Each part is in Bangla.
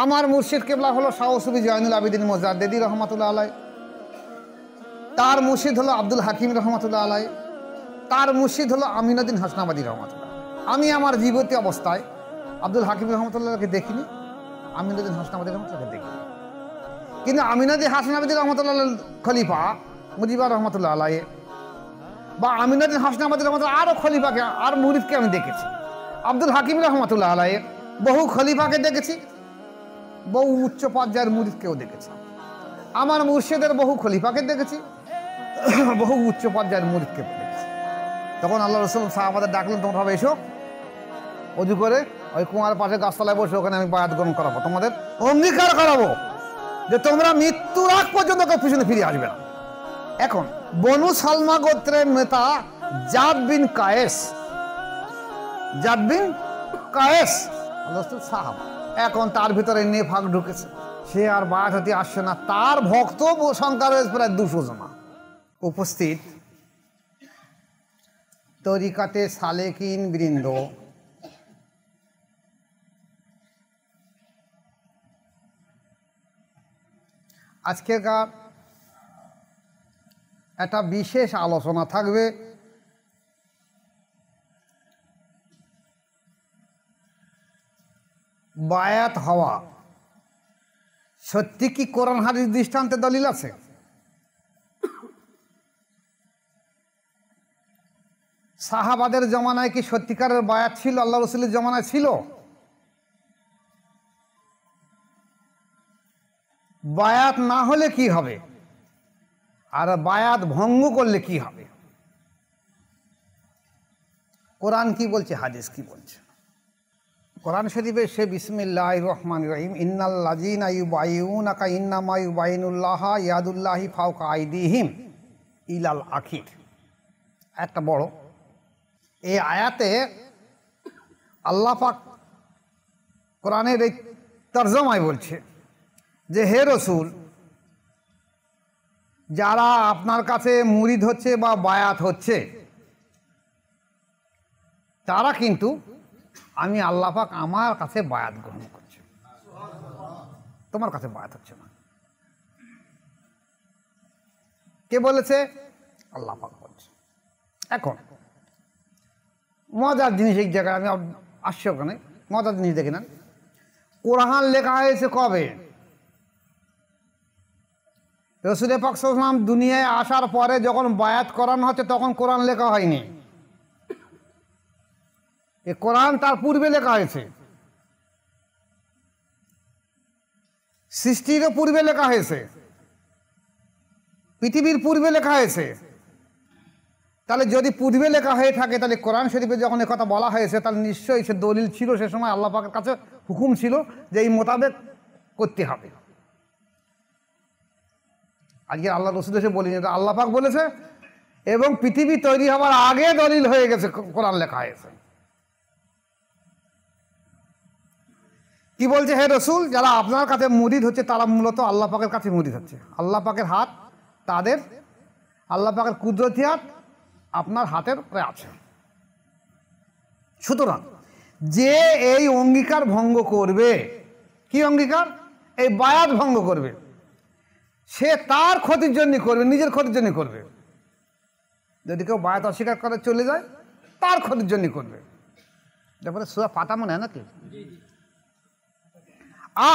আমার মুর্শিদ কেবলা হলো শাহ সুফি জয়নুল আবেদিন মোজাদ্দেদি রহমাতুল্লাহ আলাই, তার মুর্শিদ হলো আব্দুল হাকিম রহমাতুল্লাহ আলাই, তার মুর্শিদ হলো আমিনুদ্দিন হাসনাবাদী রহমাতুল্লাহ। আমি আমার জীবতী অবস্থায় আব্দুল হাকিম রহমতুল্লাহকে দেখিনি, আমিনুদ্দিন হাসনাবাদী রহমতুল্লাহকে দেখিনি, কিন্তু আমিনুদ্দিন হাসনাবাদী রহমতুল্লাহ খলিফা মুজিবুর রহমতুল্লাহ আলাই বা আমিনুদ্দিন হাসনাবাদী রহমতুল্লাহ আরও খলিফাকে আর মুরিদকে আমি দেখেছি। আব্দুল হাকিম রহমতুল্লাহ আলাই বহু খলিফাকে দেখেছি, বহু উচ্চ পর্যায়ের মুরিদকেও দেখেছি। আমার মুর্শিদের বহু খলিফাকে দেখেছি, বহু উচ্চ পর্যায়ের মুরিদকে দেখেছি। তখন আল্লাহ রসুল সাহাবাদের ডাকলেন, তোমরা ভাবে এসো, অজু করে ওই কুয়ার পাশে গাছতলায় বসে ওখানে আমি বায়াত গ্রহণ করাবো, তোমাদের অঙ্গীকার করাবো যে তোমরা মৃত্যুর আগ পর্যন্ত কেউ পিছনে ফিরে আসবে না। এখন বনু সালমা গোত্রের নেতা জাদ বিন কায়েস সাহাবা, এখন তার ভিতরে নেফাক ঢুকেছে, সে আর বায়াত হতে আসছে না। তার ভক্ত সংখ্যা রয়েছে প্রায় 200 জন। উপস্থিত তরিকাতে সালেকিন বৃন্দ, আজকেকার একটা বিশেষ আলোচনা থাকবে বায়াত হওয়া সত্যি কি কোরআন হাদিস দৃষ্টান্তে দলিল আছে? সাহাবাদের জমানায় কি সত্যিকারের বায়াত ছিল? আল্লাহ রসুলের জমানায় ছিল? বায়াত না হলে কি হবে, আর বায়াত ভঙ্গ করলে কি হবে? কোরআন কি বলছে, হাদিস কি বলছে? কোরআন শরীফে সে বিসমিল্লাহির রহমানির রহিম, ইন্নাল্লাযীনা ইউবাইউনাকা ইন্নামা ইউবাইনুল্লাহা ইয়াদুল্লাহি ফাওকা আইদিহিম ইলাল আখির। একটা বড় এই আয়াতে আল্লাহ পাক কোরআনের এই তরজমায় বলছে যে হে রসুল, যারা আপনার কাছে মুরিদ হচ্ছে বা বায়াত হচ্ছে, তারা কিন্তু আমি আল্লাহ পাক আমার কাছে বায়াত গ্রহণ করছে, তোমার কাছে বায়াত হচ্ছে না। কে বলেছে? আল্লাহ পাক বলছে। এখন মজার জিনিস এই জায়গায় আমি আসছি, ওখানে মজার জিনিস দেখে নেন। কোরআন লেখা হয়েছে কবে? রসুল পাক সাল্লাল্লাহু আলাইহি ওয়াসাল্লাম দুনিয়ায় আসার পরে যখন বায়াত করানো হচ্ছে তখন কোরআন লেখা হয়নি। এ কোরআন তার পূর্বে লেখা হয়েছে, সৃষ্টিরও পূর্বে লেখা হয়েছে, পৃথিবীর পূর্বে লেখা হয়েছে। তাহলে যদি পূর্বে লেখা হয়ে থাকে, তাহলে কোরআন শরীফে যখন কথা বলা হয়েছে তাহলে নিশ্চয়ই সে দলিল ছিল, সে সময় আল্লাহ পাকের কাছে হুকুম ছিল যে এই মোতাবেক করতে হবে। আজকে আল্লাহ রসুল এসে বলিনি, এটা আল্লাহ পাক বলেছে, এবং পৃথিবী তৈরি হওয়ার আগে দলিল হয়ে গেছে, কোরআন লেখা হয়েছে। কি বলছে? হে রসুল, যারা আপনার কাছে মুরিদ হচ্ছে তারা মূলত আল্লাহ পাকের কাছে মুরিদ হচ্ছে। আল্লাহ পাকের হাত তাদের, আল্লাহ পাকের কুদরতি হাত আপনার হাতের উপরে আছে। সুতরাং যে এই অঙ্গীকার ভঙ্গ করবে, কি অঙ্গীকার? এই বায়াত ভঙ্গ করবে, সে তার ক্ষতির জন্য করবে, নিজের ক্ষতির জন্য করবে। যদি কেউ বায়াত অস্বীকার করে চলে যায়, তার ক্ষতির জন্য করবে। তারপরে সূরা ফাতিহা মনে হয় নাকি?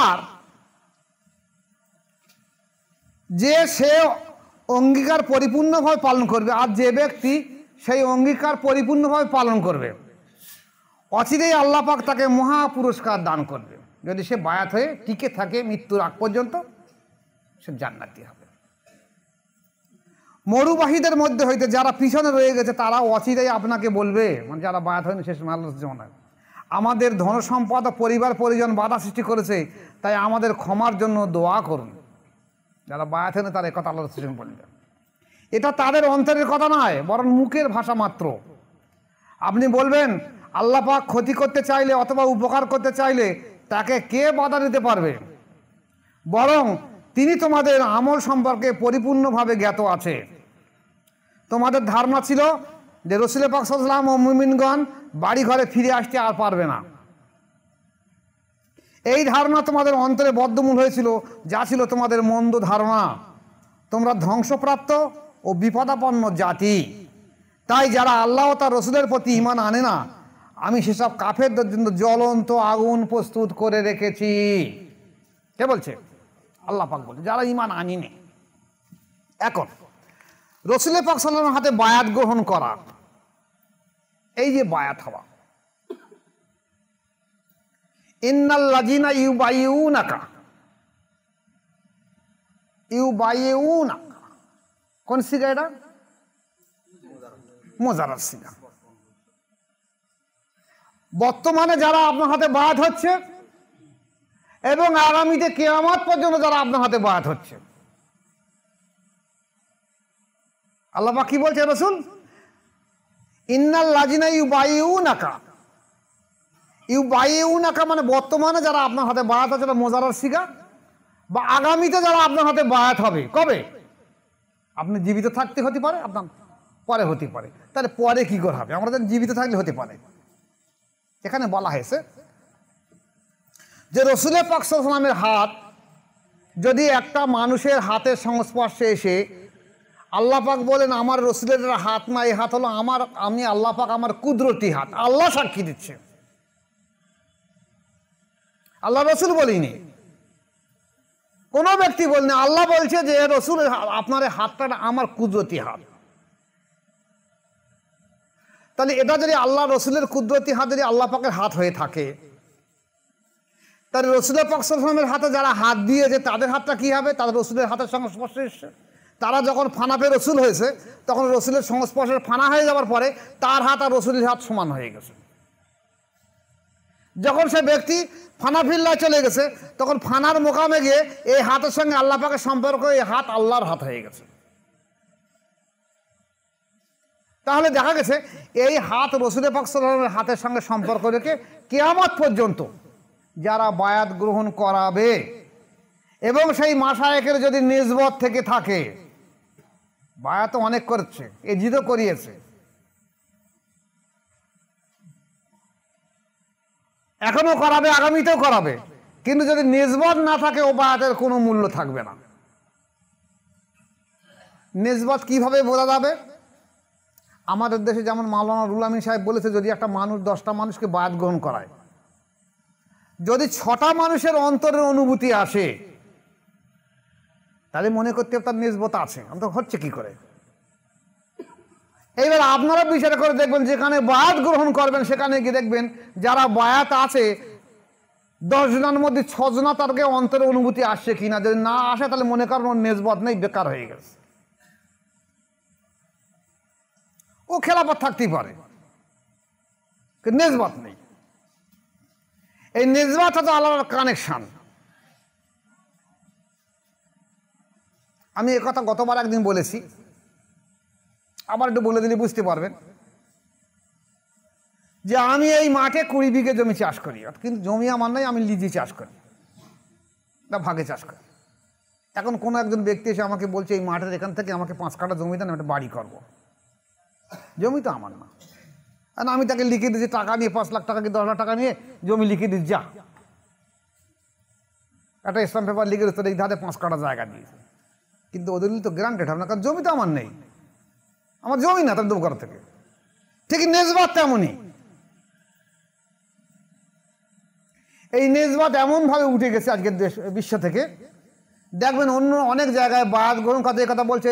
আর যে সে অঙ্গীকার পরিপূর্ণভাবে পালন করবে, আর যে ব্যক্তি সেই অঙ্গীকার পরিপূর্ণভাবে পালন করবে, অচিরেই আল্লাহ পাক তাকে মহা পুরস্কার দান করবে। যদি সে বায়াত হয়ে টিকে থাকে মৃত্যুর আগ পর্যন্ত, সে জান্নাতি হবে। মরুবাহীদের মধ্যে হইতে যারা পিছনে রয়ে গেছে তারা অচিরেই আপনাকে বলবে, মানে যারা বায়াত হয়নি সে সময় আল্লাহ জানায়, আমাদের ধন সম্পদ পরিবার পরিজন বাধা সৃষ্টি করেছে, তাই আমাদের ক্ষমার জন্য দোয়া করুন। যারা বায়াত হয়নি তারা একথা আল্লাহ রসুল বলবেন। এটা তাদের অন্তরের কথা নয়, বরং মুখের ভাষা মাত্র। আপনি বলবেন আল্লাহ পাক ক্ষতি করতে চাইলে অথবা উপকার করতে চাইলে তাকে কে বাধা দিতে পারবে? বরং তিনি তোমাদের আমল সম্পর্কে পরিপূর্ণভাবে জ্ঞাত আছে। তোমাদের ধারণা ছিল যে রসুল পাক সাল্লাল্লাহু আলাইহি ওয়াসাল্লাম ও মুমিনগণ বাড়ি ঘরে ফিরে আসতে আর পারবে না। এই ধারণা তোমাদের অন্তরে বদ্ধমূল হয়েছিল, যা ছিল তোমাদের মন্দ ধারণা। তোমরা ধ্বংসপ্রাপ্ত ও বিপদাপন্ন জাতি। তাই যারা আল্লাহ ও তার রসুলের প্রতি ঈমান আনে না, আমি সেসব কাফেরদের জন্য জ্বলন্ত আগুন প্রস্তুত করে রেখেছি। কে বলছে? আল্লাহ পাক বলছে যারা ঈমান আনিনি। এখন রসুল পাক সাল্লাল্লাহু আলাইহি ওয়াসাল্লামের হাতে বায়াত গ্রহণ করা, এই যে বায়াত হওয়া, ইন্নাল্লাযীনা ইউবাইউনাকা, ইউবাইউনাকা কোন সিগা? এটা মুজারাদ সিগা। বর্তমানে যারা আপনার হাতে বায়াত হচ্ছে এবং আগামীতে কিয়ামত পর্যন্ত যারা আপনার হাতে বায়াত হচ্ছে, আল্লাহ পাক কি বলছে রাসূল? ইন্নাল্লাযীনা ইউবাইউনাকা, ইউবাইউনাকা মানে বর্তমানে যারা আপনার হাতে বায়াত হচ্ছে, এটা মুজারাদ সিগা। বা আগামীতে যারা আপনার হাতে বায়াত হবে, কবে? আপনি জীবিত থাকতে হতে পারে, আপনার পরে হতে পারে। তাহলে পরে কি করে হবে? আমরা জীবিত থাকলে হতে পারে। এখানে বলা হয়েছে যে রসুল পাক সাল্লাল্লাহু আলাইহি ওয়াসাল্লামের হাত যদি একটা মানুষের হাতের সংস্পর্শে এসে, আল্লাহ পাক বলেন আমার রসুলের হাত না, এই হাত হলো আমার, আমি আল্লাহ পাক আমার কুদরতি হাত। আল্লাহ সাক্ষী দিচ্ছে, আল্লাহ রসুল বলিনি, কোনো ব্যক্তি বলেনি। আল্লাহ বলছে যে রসুল আপনার হাতটা আমার কুদরতি হাত। তাহলে এটা যদি আল্লাহ রসুলের কুদরতি হাত যদি আল্লাহ পাকের হাত হয়ে থাকে, তাহলে রসুল পাক সাল্লাল্লাহু আলাইহি ওয়াসাল্লামের হাতে যারা হাত দিয়েছে তাদের হাতটা কি হবে? তাদের রসুলের হাতের সংস্পর্শে এসছে। তারা যখন ফানা পেয়ে রসুল হয়েছে, তখন রসুলের সংস্পর্শের ফানা হয়ে যাওয়ার পরে তার হাত আর রসুলের হাত সমান হয়ে গেছে। যখন সে ব্যক্তি ফানা ফিল্লায় চলে গেছে, তখন ফানার মোকামে গিয়ে এই হাতের সঙ্গে আল্লাহ পাকের সম্পর্ক, এই হাত আল্লাহর হাত হয়ে গেছে। তাহলে দেখা গেছে এই হাত রসুল পাক সাল্লাল্লাহু আলাইহি ওয়াসাল্লামের হাতের সঙ্গে সম্পর্ক রেখে কিয়ামত পর্যন্ত যারা বায়াত গ্রহণ করাবে এবং সেই মাশায়েখের যদি নিসবত থেকে থাকে, বায়াত অনেক করছে, এই জিদও করিয়েছে, এখনো করাবে, আগামীতেও করাবে, কিন্তু যদি নিসবত না থাকে ও বায়াতের কোনো মূল্য থাকবে না। নিসবত কিভাবে বোঝা যাবে? আমাদের দেশে যেমন মাওলানা রুহুল আমিন সাহেব বলেছে, যদি একটা মানুষ 10টা মানুষকে বায়াত গ্রহণ করায়, যদি 6টা মানুষের অন্তরের অনুভূতি আসে, তাহলে মনে করতে তার নিসবত আছে। তো হচ্ছে কি করে? এইবার আপনারা বিচার করে দেখবেন, যেখানে বায়াত গ্রহণ করবেন সেখানে গিয়ে দেখবেন যারা বায়াত আছে 10 জনের মধ্যে 6 জনা তারকে অন্তরের অনুভূতি আসছে কিনা। যদি না আসে তাহলে মনে করেন ওর নিসবত নেই, বেকার হয়ে গেছে। ও খেলাফত থাকতেই পারে, কিন্তু নিসবত নেই। এই নিসবত হচ্ছে আল্লাহর কানেকশন। আমি একথা গতবার একদিন বলেছি, আবার একটু বলে দিলে বুঝতে পারবেন, যে আমি এই মাঠে 20 বিঘে জমি চাষ করি, কিন্তু জমি আমার নাই, আমি লিজে চাষ করি বা ভাগে চাষ করি। এখন কোনো একজন ব্যক্তি এসে আমাকে বলছে এই মাঠের এখান থেকে আমাকে 5 কাঠা জমি দেন, আমি একটা বাড়ি করবো। জমি তো আমার না, আর আমি তাকে লিখে দিচ্ছি টাকা নিয়ে, 5 লাখ টাকা কি 10 লাখ টাকা নিয়ে জমি লিখে দিচ্ছি, যা একটা স্ট্যাম্প পেপার লিখে দিচ্ছে এই ধারে 5 কাঠা জায়গা দিয়েছে, কিন্তু ওদের তো গ্রান্টেড হবে না, কারণ জমি তো আমার নেই, আমার জমি না, তার দেবো ঘর থেকে। ঠিক নিসবত তেমনই, এই নিসবত এমনভাবে উঠে গেছে আজকের বিশ্ব থেকে। দেখবেন অন্য অনেক জায়গায় বায়াত গ্রহণ করতে এই কথা বলছে,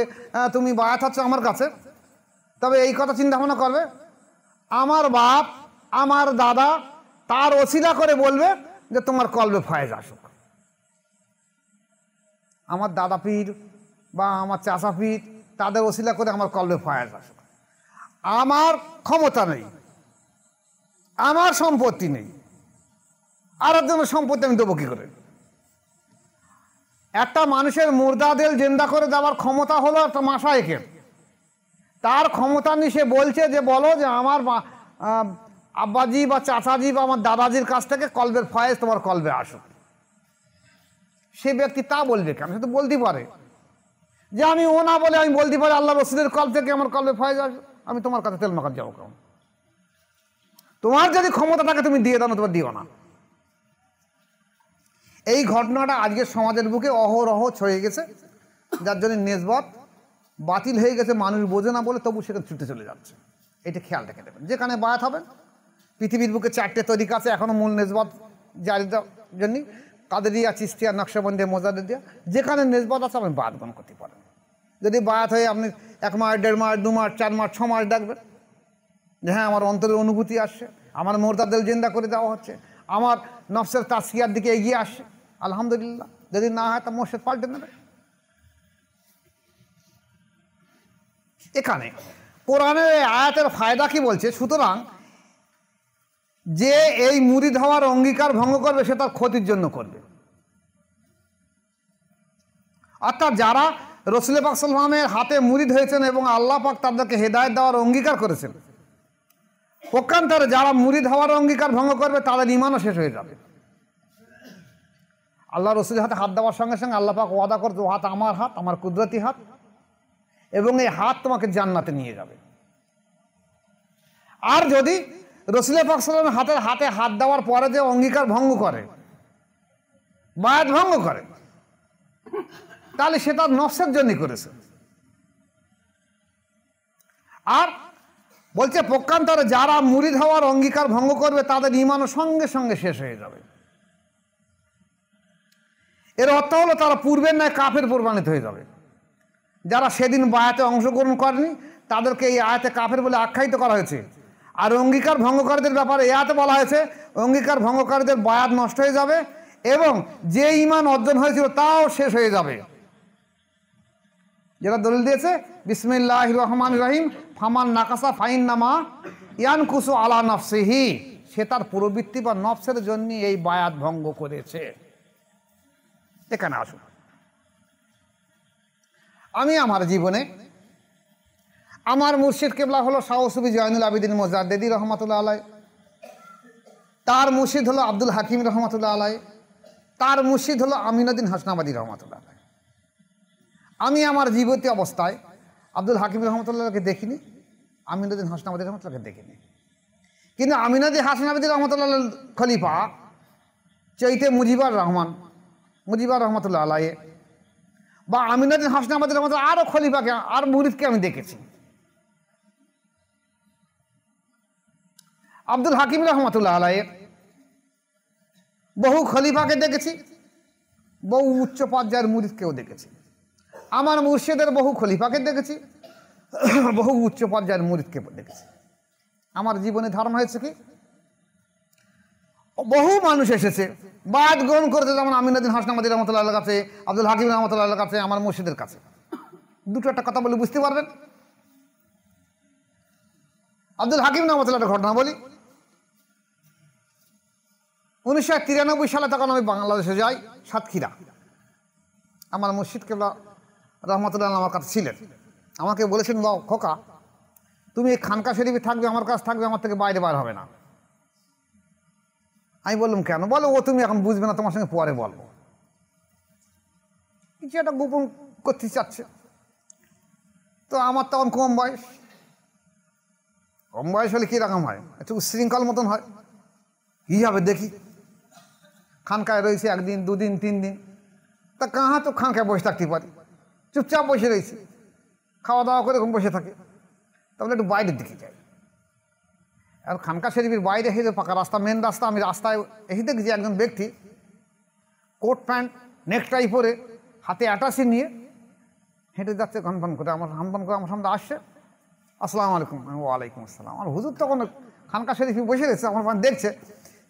তুমি বায়াত হচ্ছ আমার কাছে, তবে এই কথা চিন্তা ভাবনা করবে, আমার বাপ আমার দাদা তার ওসিলা করে বলবে যে তোমার কলবে ফয়েজ আসুক। আমার দাদা পীর বা আমার চাচা পীর তাদের ওসিলা করে আমার কলবে ফয়েজ আসুক। আমার ক্ষমতা নেই, আমার সম্পত্তি নেই, আর একজনের সম্পত্তি আমি দেবো কি করে? একটা মানুষের মুর্দাদের জিন্দা করে দেওয়ার ক্ষমতা হলো একটা মাশায়েখের। তার ক্ষমতা নিয়ে সে বলছে যে বলো যে আমার আব্বাজি বা চাচাজি বা আমার দাদাজির কাছ থেকে কলবের ফয়েজ তোমার কলবে আসুক। সে ব্যক্তি তা বলবে কেন? সে তো বলতে পারে যে আমি ও না বলে আমি বলতে পারি আল্লাহ রসুলের কল থেকে আমার কলবে ফয়েজ আসুক, আমি তোমার কাছে তেল মাখার যাবো কেমন? তোমার যদি ক্ষমতা থাকে তুমি দিয়ে দাও, না তোমার দিও না। এই ঘটনাটা আজকের সমাজের বুকে অহরহ ছড়িয়ে গেছে, যার জন্য নেসবত বাতিল হয়ে গেছে। মানুষ বোঝে না বলে তবু সেখানে ছুটে চলে যাচ্ছে। এটা খেয়াল রেখে দেবেন। যেখানে বায়াত হবেন, পৃথিবীর বুকে 4টে তরিকা আছে এখনও মূল নেসবত জারির জন্য, কাদেরিয়া, চিশতিয়া, নকশবন্দি, মোজাদ্দেদিয়া। যেখানে নেসবত আছে আপনি বায়াত গ্রহণ করতে পারেন। যদি বায়াত হয়ে আপনি 1 মাস, 1.5 মাস, 2 মাস, 4 মাস, 6 মাস দেখবেন যে হ্যাঁ আমার অন্তরের অনুভূতি আসছে, আমার মোরতাদেল জিন্দা করে দেওয়া হচ্ছে, আমার নফসের তাসকিয়ার দিকে এগিয়ে আসছে, আলহামদুলিল্লাহ। যদি না হয় তা মোর্শেদ পাল্টে নেবে। এখানে কোরআনের আয়াতের ফায়দা কি বলছে? সুতরাং যে এই মুরিদ হওয়ার অঙ্গীকার ভঙ্গ করবে সে তার ক্ষতির জন্য করবে। অর্থাৎ যারা রসুল পাক সাল্লাল্লাহু আলাইহি ওয়াসাল্লামের হাতে মুরিদ হয়েছেন এবং আল্লাহ পাক তাদেরকে হেদায়েত দেওয়ার অঙ্গীকার করেছেন, পক্ষান্তরে যারা মুরিদ হওয়ার অঙ্গীকার ভঙ্গ করবে তাদের ঈমানও শেষ হয়ে যাবে। আল্লাহ রসুলের হাতে হাত দেওয়ার সঙ্গে সঙ্গে আল্লাহ পাক ওয়াদা করছে, ও হাত আমার হাত, আমার কুদরতি হাত, এবং এই হাত তোমাকে জান্নাতে নিয়ে যাবে। আর যদি রসুল পাক সাল্লাল্লাহু আলাইহি ওয়াসাল্লামের হাতে হাত দেওয়ার পরে যে অঙ্গীকার ভঙ্গ করে, বায়াত ভঙ্গ করে, তাহলে সে তার নফসের জন্যই করেছে। আর বলছে পক্ষান্তরে যারা মুরিদ হওয়ার অঙ্গীকার ভঙ্গ করবে তাদের ঈমানও সঙ্গে সঙ্গে শেষ হয়ে যাবে। এর অর্থ হলো তারা পূর্বের ন্যায় কাফের প্রমাণিত হয়ে যাবে। যারা সেদিন বায়াতে অংশগ্রহণ করেনি তাদেরকে এই আয়াতে কাফের বলে আখ্যায়িত করা হয়েছে। আর অঙ্গীকার ভঙ্গকারীদের ব্যাপারে এই আয়াতে বলা হয়েছে অঙ্গীকার ভঙ্গকারীদের বায়াত নষ্ট হয়ে যাবে এবং যে ঈমান অর্জন হয়েছিল তাও শেষ হয়ে যাবে। যেটা দলিল দিয়েছে বিসমিল্লাহির রহমানির রহিম, ফামান নাকাসা ফাইন্নামা ইয়ানকুসু আলা নফসিহি, সে তার প্রবৃত্তি বা নফসের জন্য এই বায়াত ভঙ্গ করেছে। এখানে আসুন, আমি আমার জীবনে আমার মুর্শিদ কেবলা হলো শাহ সুফি জয়নুল আবেদিন মোজাদ্দেদি রহমাতুল্লাহ আলাইহি, তার মুর্শিদ হলো আব্দুল হাকিম রহমাতুল্লাহ আলাইহি, তার মুর্শিদ হলো আমিনুদ্দিন হাসনাবাদী রহমাতুল্লাহ আলাইহি। আমি আমার জীবতী অবস্থায় আব্দুল হাকিম রহমতুল্লাহকে দেখিনি, আমিনুদ্দিন হাসনাবাদী রহমতুল্লাহকে দেখিনি। কিন্তু আমিনুদ্দিন হাসনাবাদী রহমতুল্লাহ খলিফা চৈতে মুজিবুর রহমতুল্লাহ আলাইহি বা আমিনুদ্দিন হাসনাবাদী রহমতুল্লাহ আরও খলিফাকে আর মুরিদকে আমি দেখেছি। আব্দুল হাকিম রহমতুল্লাহ আলাইহি বহু খলিফাকে দেখেছি, বহু উচ্চ পর্যায়ের মুরিদকেও দেখেছি। আমার মুর্শিদের বহু খলিফাকে দেখেছি, বহু উচ্চ পর্যায়ের মুরিদকে দেখেছি। আমার জীবনে ধারণা হয়েছে কি, বহু মানুষ এসেছে বায়াত গ্রহণ করেছে, যেমন আমিনুদ্দিন হাসনাবাদী রহমতুল্লাহ কাছে, আব্দুল হাকিম রহমতুল্লাহ কাছে, আমার মুর্শিদের কাছে। দুটো একটা কথা বলে বুঝতে পারবেন। আব্দুল হাকিম রহমতুল্লাহ ঘটনা বলি। 1993 সালে তখন আমি বাংলাদেশে যাই, সাতক্ষীরা। আমার মুর্শিদ কেবলা রহমতুল্লাহ আমার কাছে ছিলেন। আমাকে বলেছেন, বাও খোকা তুমি এই খানকা শরীফে থাকবে, আমার কাছে থাকবে, আমার থেকে বাইরে বার হবে না। আমি বললাম কেন? বলো ও তুমি এখন বুঝবে না, তোমার সঙ্গে পরে বলবো। কিছু একটা গোপন করতে চাচ্ছে। তো আমার তখন কম বয়স হলে কীরকম হয়, একটু উশৃঙ্খল মতন হয়। কী হবে দেখি, খানকায় রয়েছে 1 দিন 2 দিন 3 দিন, তা কাহা তো খানকায় বসে থাকতে পারি, চুপচাপ বসে রয়েছি, খাওয়া দাওয়া করে এরকম বসে থাকে। তাহলে একটু বাইরের দিকে যাই। আর খানকা শরীফের বাইরে হেঁটে পাকা রাস্তা, মেন রাস্তা, আমি রাস্তায় এসে দেখছি একজন ব্যক্তি কোট প্যান্ট নেকটাই পরে হাতে অ্যাটাচি নিয়ে হেঁটে যাচ্ছে ঘনফন করে, আমার সামনে আসছে। আসসালামু আলাইকুম। ওয়ালাইকুম আসসালাম। আমার হুজুর তখন খানকা শরীফে বসে গেছে, আমার দেখছে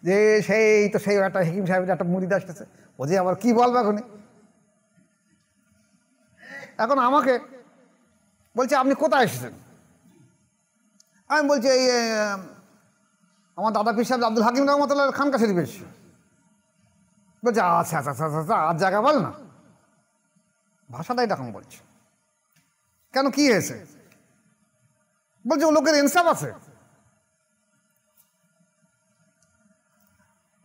যে সেই একটা হাকিম সাহেবের একটা মুরিদ আসতেছে, ও যে আবার কী বলবে এখন আমাকে বলছে আপনি কোথায় এসেছেন? আমি বলছি এই আমার দাদা পীর সাহেব আব্দুল হাকিম রহমতুল্লাহ খানকা শরীফ এসেছে। বলছে আচ্ছা আচ্ছা আচ্ছা আচ্ছা, আর জায়গা বল না, ভাষাটাই এরকম বলছে। কেন, কি হয়েছে? বলছে ও লোকের ইনসাফ আছে।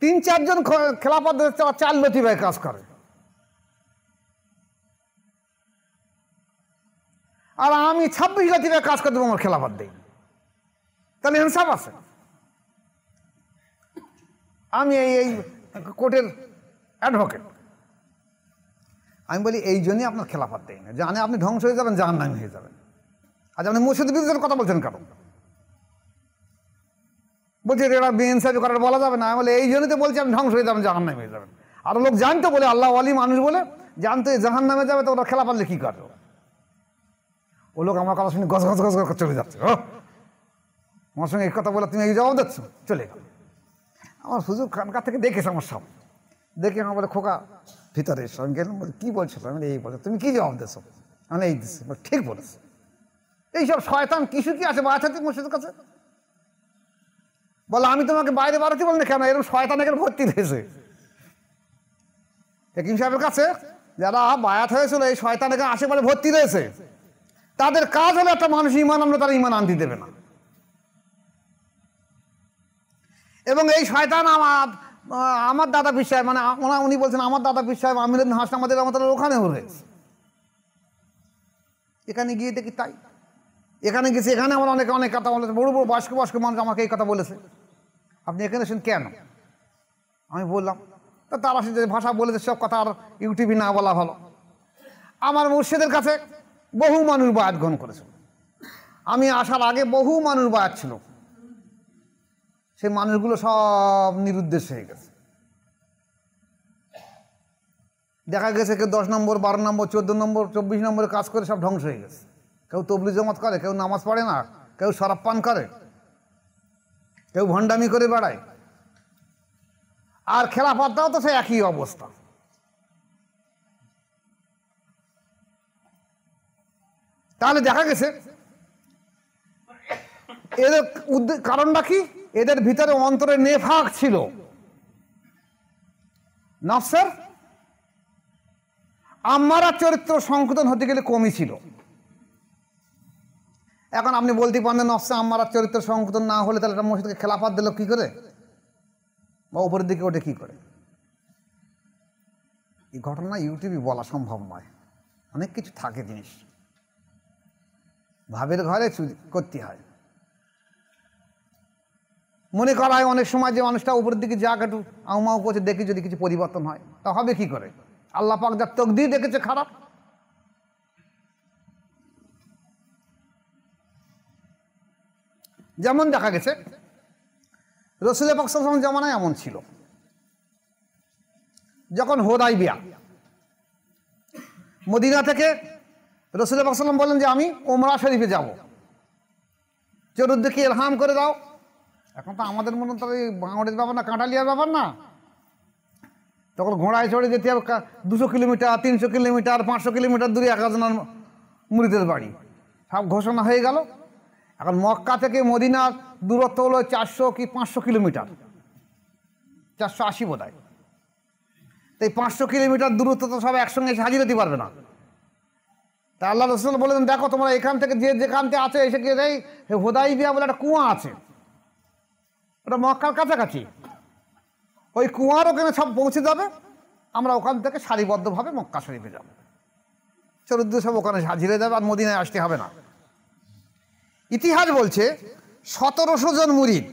3-4 জন খেলাফত 4 লতিফায় কাজ করে, আর আমি 26 লতিফায় কাজ করে দেবো, আমার খেলাফত দেই, তাহলে ইনসাফ আছে। আমি এই কোর্টের অ্যাডভোকেট। আমি বলি এই জন্যই আপনার খেলাফত দেয় না, জানে আপনি ধ্বংস হয়ে যাবেন, জাহান্নামী হয়ে যাবেন। আজ আপনি মুর্শিদের বিরুদ্ধে কথা বলছেন কেন? বলছি এটা বেইনসাফি করার বলা যাবে না। আমি বলে এই জন্যই তো বলছি আপনি ধ্বংস হয়ে যাবেন, জাহান্নামী হয়ে যাবেন। আরো লোক জানতো বলে, আল্লাহ ওয়ালি মানুষ বলে জানতো জাহান্নামে যাবে, তো ওরা খেলাফত কি করবে? ও লোক আমার কথা শুনে গজ গজ গজ গজ চলে যাচ্ছে। আমার সঙ্গে এই কথা বলে তুমি এই জবাব দিচ্ছ, চলে গেল। আমার হুজুর খানকার থেকে দেখেছে আমার সামনে, দেখে আমার বলে খোকা ভিতরে এসো। আমি গেলাম, বলে কী বলছিল? আমি এই বলে তুমি কী জবাব দিচ্ছ? আমি এই দিচ্ছি। ঠিক বলেছে। এইসব শয়তান কিছু কি আছে বাচ্চা মসজিদের কাছে? বলে আমি তোমাকে বাইরে বাড়াতে বলি না কেন, এরকম শয়তান এখানে ভর্তি রয়েছে হাকিম সাহেবের কাছে। যারা বায়াত হয়েছিল এই শয়তান এখানে আশেপাশে ভর্তি রয়েছে। তাদের কাজ হলো একটা মানুষ ইমান আনলে তারা ইমান আনতে দেবে না। এবং এই শয়তান আমার দাদা পীর সাহেব, মানে উনি বলছেন আমার দাদা পীর সাহেব আমিনুদ্দিন হাসনাবাদী রহমাতুল্লাহ ওখানেও রয়েছে। এখানে গিয়ে দেখি তাই। এখানে গেছি, এখানে আমার অনেক অনেক কথা বলেছে, বড় বড় বয়স্ক বয়স্ক মানুষ আমাকে এই কথা বলেছে, আপনি এখানে এসেছেন কেন? আমি বললাম, তা তারা সে যে ভাষা বলেছে সব কথা আর ইউটিউবে না বলা ভালো। আমার মুর্শিদের কাছে বহু মানুষ বায়াত গ্রহণ করেছে। আমি আসার আগে বহু মানুষ বায়াত ছিল, সেই মানুষগুলো সব নিরুদ্দেশ হয়ে গেছে। দেখা গেছে কেউ 10 নম্বর 12 নম্বর 14 নম্বর 24 নম্বরে কাজ করে সব ধ্বংস হয়ে গেছে। কেউ তবলিগ জামাত করে, কেউ নামাজ পড়ে না, কেউ শরাব পান করে, কেউ ভণ্ডামি করে বেড়ায়। আর খেলাফতটাও তো সে একই অবস্থা। তাহলে দেখা গেছে এদের কারণটা কি? এদের ভিতরে অন্তরে নেফাক ছিল, নফসের আম্মারা চরিত্র সংশোধন হতে গেলে কমই ছিল। এখন আপনি বলতে পারেন নফসে আম্মারা চরিত্র সংশোধন না হলে তাহলে একটা মসজিদকে খেলাফত দিল কি করে, বা উপরের দিকে ওঠে কি করে? এই ঘটনা ইউটিউবে বলা সম্ভব নয়, অনেক কিছু থাকে জিনিস, ভাবের ঘরে করতে হয়। মনে করা হয় অনেক সময় যে মানুষটা উপরের দিকে যাক একটু আউমাউ করছে, দেখি যদি কিছু পরিবর্তন হয়, তা হবে কি করে? আল্লাহ পাক যার তকদির দেখেছে খারাপ। যেমন দেখা গেছে রাসূল পাক সাল্লাল্লাহু আলাইহি ওয়াসাল্লাম জামানায় এমন ছিল, যখন হুদাইবিয়া, মদিনা থেকে রাসূল পাক সাল্লাল্লাহু আলাইহি ওয়াসাল্লাম বলেন যে আমি উমরা শরীফে যাব, চতুর্দিকে ইলহাম করে দাও। এখন তো আমাদের মনে তো এই বাংলাদেশ ব্যাপার না, কাঁটালিয়ার ব্যাপার না, তখন ঘোড়ায় চড়ে যেতে হবে 200 কিলোমিটার 300 কিলোমিটার 500 কিলোমিটার দূরে একজনের মুরিদের বাড়ি, সব ঘোষণা হয়ে গেল। এখন মক্কা থেকে মদিনার দূরত্ব হলো 400 কি 500 কিলোমিটার, 480 বোধ হয়। তাই 500 কিলোমিটার দূরত্ব তো সব একসঙ্গে এসে হাজির হতে পারবে না। তা আল্লাহ রাসূল বলেন দেখো তোমরা এখান থেকে যেখান থেকে আছে এসে গিয়ে এই হুদাইবিয়া বলে একটা কুয়া আছে, ওটা মক্কার কাছাকাছি, ওই কুয়ার ওখানে সব পৌঁছে যাবে, আমরা ওখান থেকে সারিবদ্ধভাবে মক্কা শরীফে যাব, চতুর্দিকে সব ওখানে হাজির হয়ে যাবে, আর মদিনায় আসতে হবে না। ইতিহাস বলছে 1700 জন মুরিদ,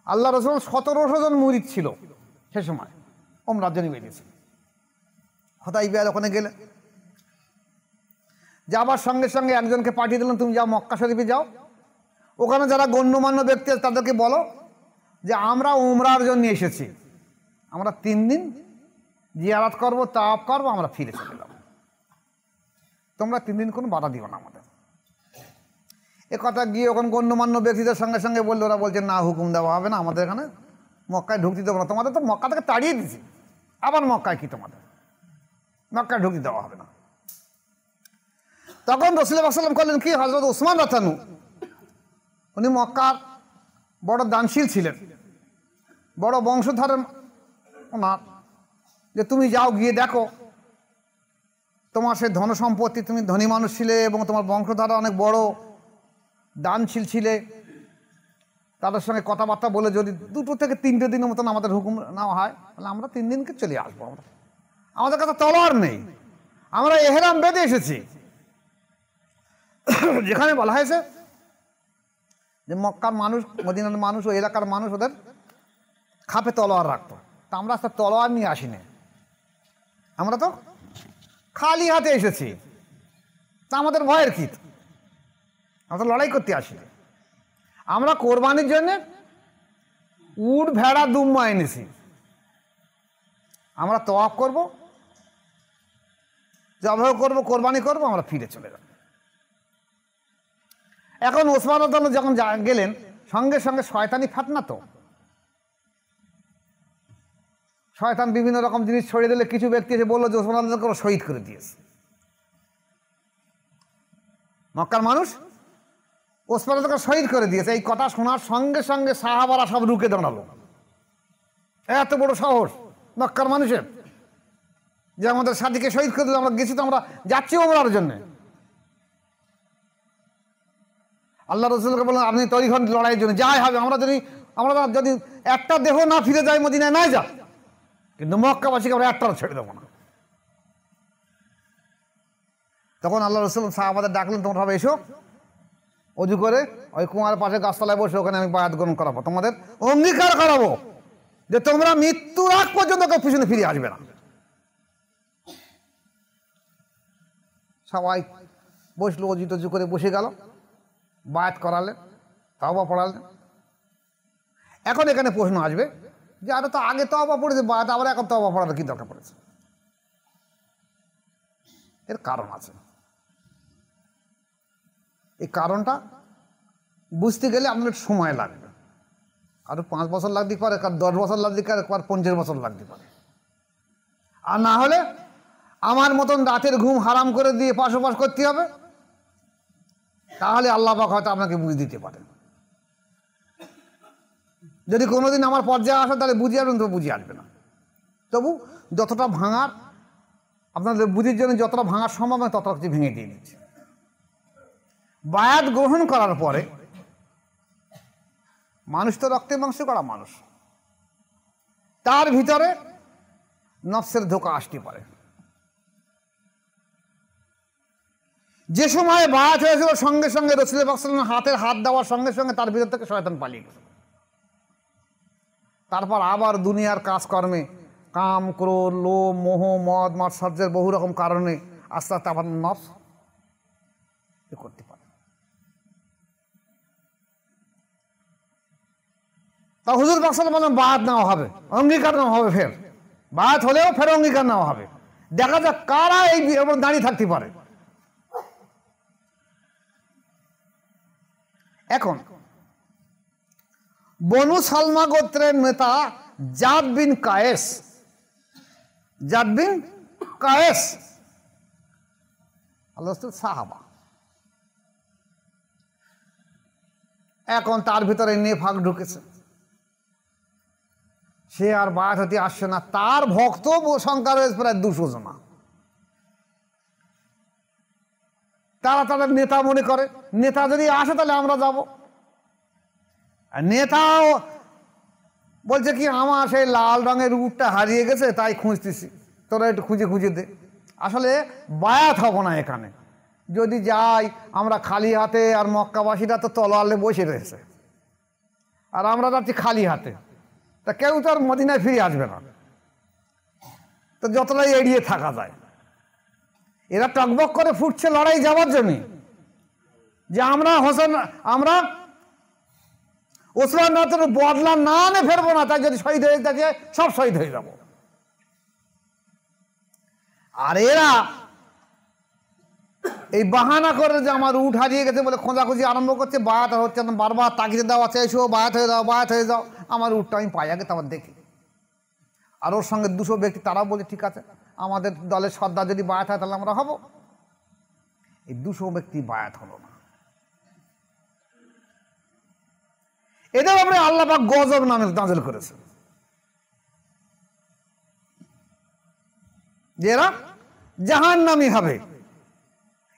আল্লাহ রাসূল 1700 জন মুরিদ ছিল সে সময়, ওমরার জন্য বেরিয়েছে। হুদাইবিয়ার ওখানে গেলে যাবার সঙ্গে সঙ্গে একজনকে পাঠিয়ে দিলেন, তুমি যাও মক্কা শরীফে যাও, ওখানে যারা গণ্যমান্য ব্যক্তি আছে তাদেরকে বলো যে আমরা উমরার জন্য এসেছি, আমরা 3 দিন জিয়ারত করবো, তাওয়াফ করবো, আমরা ফিরে চলে যাব, তোমরা 3 দিন কোনো বাধা দিও না আমাদের। এ কথা গিয়ে ওখানে গণ্যমান্য ব্যক্তিদের সঙ্গে সঙ্গে বললো, ওরা বলছে না হুকুম দেওয়া হবে না, আমাদের এখানে মক্কায় ঢুকতে দেবো না, তোমাদের তো মক্কা থেকে তাড়িয়ে দিছি, আবার মক্কায় কি তোমাদের মক্কায় ঢুকতে দেওয়া হবে না। তখন রাসূল সাল্লাল্লাহু আলাইহি ওয়াসাল্লাম করলেন কি, হযরত ওসমান রাতানু, উনি মক্কার বড় দানশীল ছিলেন, বড় বংশধরের ওনার, যে তুমি যাও গিয়ে দেখো তোমার সেই ধন সম্পত্তি, তুমি ধনী মানুষ ছিলে এবং তোমার বংশধারা অনেক বড় দানশীল ছিলে, তাদের সঙ্গে কথাবার্তা বলে যদি 2 থেকে 3 দিনের মতন আমাদের হুকুম নেওয়া হয় তাহলে আমরা 3 দিনকে চলে আসবো। আমাদের কাছে তলোয়ার নেই, আমরা এহরাম বেঁধে এসেছি। যেখানে বলা হয়েছে যে মক্কার মানুষ, মদিনার মানুষ, ওই এলাকার মানুষ ওদের খাপে তলোয়ার রাখতো, তা আমরা তো তলোয়ার নিয়ে আসিনি, আমরা তো খালি হাতে এসেছি, তা আমাদের ভয়ের কি? আমরা তো লড়াই করতে আসিনি। আমরা কোরবানির জন্যে উট ভেড়া দুম্বা এনেছি, আমরা তওয়াফ করব, জবাই করব, কোরবানি করব, আমরা ফিরে চলে যাব। এখন ওসমান রাদিয়াল্লাহু যখন গেলেন, সঙ্গে সঙ্গে শয়তানি ফাতনা, তো শয়তান বিভিন্ন রকম জিনিস ছড়িয়ে দিলে কিছু ব্যক্তি এসে বললো যে ওসমান রাদিয়াল্লাহু শহীদ করে দিয়েছে। মক্কার মানুষ ওসমান রাদিয়াল্লাহু শহীদ করে দিয়েছে, এই কথা শোনার সঙ্গে সঙ্গে সাহাবারা সব রুকে দাঁড়ালো। এত বড় সাহস মক্কার মানুষের যে আমাদের সাথীকে শহীদ করে দিল, আমরা গেছি তো, আমরা যাচ্ছি ওমরার জন্য। আল্লাহ রাসূলকে বললেন আপনি তৈরি হন লড়াইয়ের জন্য, যাই হবে, আমরা যদি একটা দেহ না ফিরে যায় মদিনায় নাই যা, কিন্তু মক্কাবাসীকে আমরা একটাও ছেড়ে দেবো না। তখন আল্লাহ রাসূল সাহাবাদের ডাকলেন, তোমরা ভাবে এসো, অজু করে ওই কুয়ার পাশে গাছতলায় বসে ওখানে আমি বায়াত গ্রহণ করাবো, তোমাদের অঙ্গীকার করাবো যে তোমরা মৃত্যুর আগ পর্যন্ত কেউ পিছনে ফিরে আসবে না। সবাই বসলো, অজু টজু করে বসে গেল, বায়াত করালেন, তওবা পড়ালেন। এখন এখানে প্রশ্ন আসবে যে আরে তো আগে তওবা পড়েছে, বায়াত আবার এখন তওবা পড়ার কি দরকার পড়েছে? এর কারণ আছে। এই কারণটা বুঝতে গেলে আপনার সময় লাগবে, আরো 5 বছর লাগতে পারে, কার 10 বছর লাগতে পারে, কার 50 বছর লাগতে পারে। আর না হলে আমার মতন রাতের ঘুম হারাম করে দিয়ে পাশোপাশ করতে হবে, তাহলে আল্লাহ পাক হয়তো আপনাকে বুঝ দিতে পারেন। যদি কোনোদিন আমার পর্যায়ে আসে তাহলে বুঝিয়ে আসবেন, তো বুঝিয়ে আসবে না। তবু যতটা ভাঙার আপনাদের বুঝির জন্য যতটা ভাঙার সম্ভব হয় ততটা কিছু ভেঙে দিয়ে দিচ্ছে। বায়াত গ্রহণ করার পরে মানুষ তো রক্তে মাংসে করা মানুষ, তার ভিতরে নফসের ধোঁকা আসতে পারে। যে সময় বায়াত হয়েছিল সঙ্গে সঙ্গে রাসূল পাক সাল্লাল্লাহু আলাইহি ওয়াসাল্লাম হাতের হাত দেওয়ার সঙ্গে সঙ্গে তার ভিতর থেকে শয়তান পালিয়ে গেছে। তারপর আবার দুনিয়ার কাজকর্মে কাম, ক্রোধ, লোভ, মোহ, মদ, মাৎসর্যের বহু রকম কারণে আস্তে আস্তে আবার নফস করতে পারে। তা হুজুর পাক সাল্লাল্লাহু আলাইহি ওয়াসাল্লাম বায়াত নেওয়া হবে, অঙ্গীকার নেওয়া হবে, ফের বায়াত হলেও ফের অঙ্গীকার নেওয়া হবে, দেখা যাক কারা এই দাঁড়িয়ে থাকতে পারে। এখন বনু সালমা গোত্রের নেতা জাদ বিন কায়েস আল্লাহ সাহাবা, এখন তার ভিতরে নেফাক ঢুকেছে, সে আর বায়াত হতে আসছে না। তার ভক্ত সংখ্যা রয়েছে প্রায় 200 জন। তারা তাদের নেতা মনে করে, নেতা যদি আসে তাহলে আমরা যাব। নেতাও বলছে কি আমার সেই লাল রঙের উটটা হারিয়ে গেছে, তাই খুঁজতেছি, তোরা একটু খুঁজে খুঁজে দে। আসলে বায়াত হব না এখানে, যদি যাই আমরা খালি হাতে, আর মক্কাবাসীরা তো তলোয়ারে বসে রয়েছে, আর আমরা যাচ্ছি খালি হাতে, তা কেউ তো আর মদিনায় ফিরে আসবে না, তো যতটাই এড়িয়ে থাকা যায়। এরা টকবক করে ফুটছে লড়াই যাওয়ার জন্য, যে আমরা ওসমান রাতের বদলা না নে ফেরবো না, তাই যদি শহীদ হয়ে থাকে সব শহীদ হয়ে যাব। আর এরা এই বাহানা করে যে আমার উঠ হারিয়ে গেছে বলে খোঁজাখুঁজি আরম্ভ করছে, বায়াত হচ্ছে না, বারবার তাকিয়ে দেওয়া চাইছো, বায়াত হয়ে যাও, বায়াত হয়ে যাও, আমার উঠটা আমি পাই আগে, তারপর দেখি। আর ওর সঙ্গে 200 ব্যক্তি, তারাও বলে ঠিক আছে, আমাদের দলের সর্দার যদি বায়াত হয় তাহলে আমরা হব। এই 200 ব্যক্তি বায়াত হলো না। এদের ব্যাপারে আল্লাহ পাক গজব নাযিল করেছে, যে এরা জাহান্নামী হবে।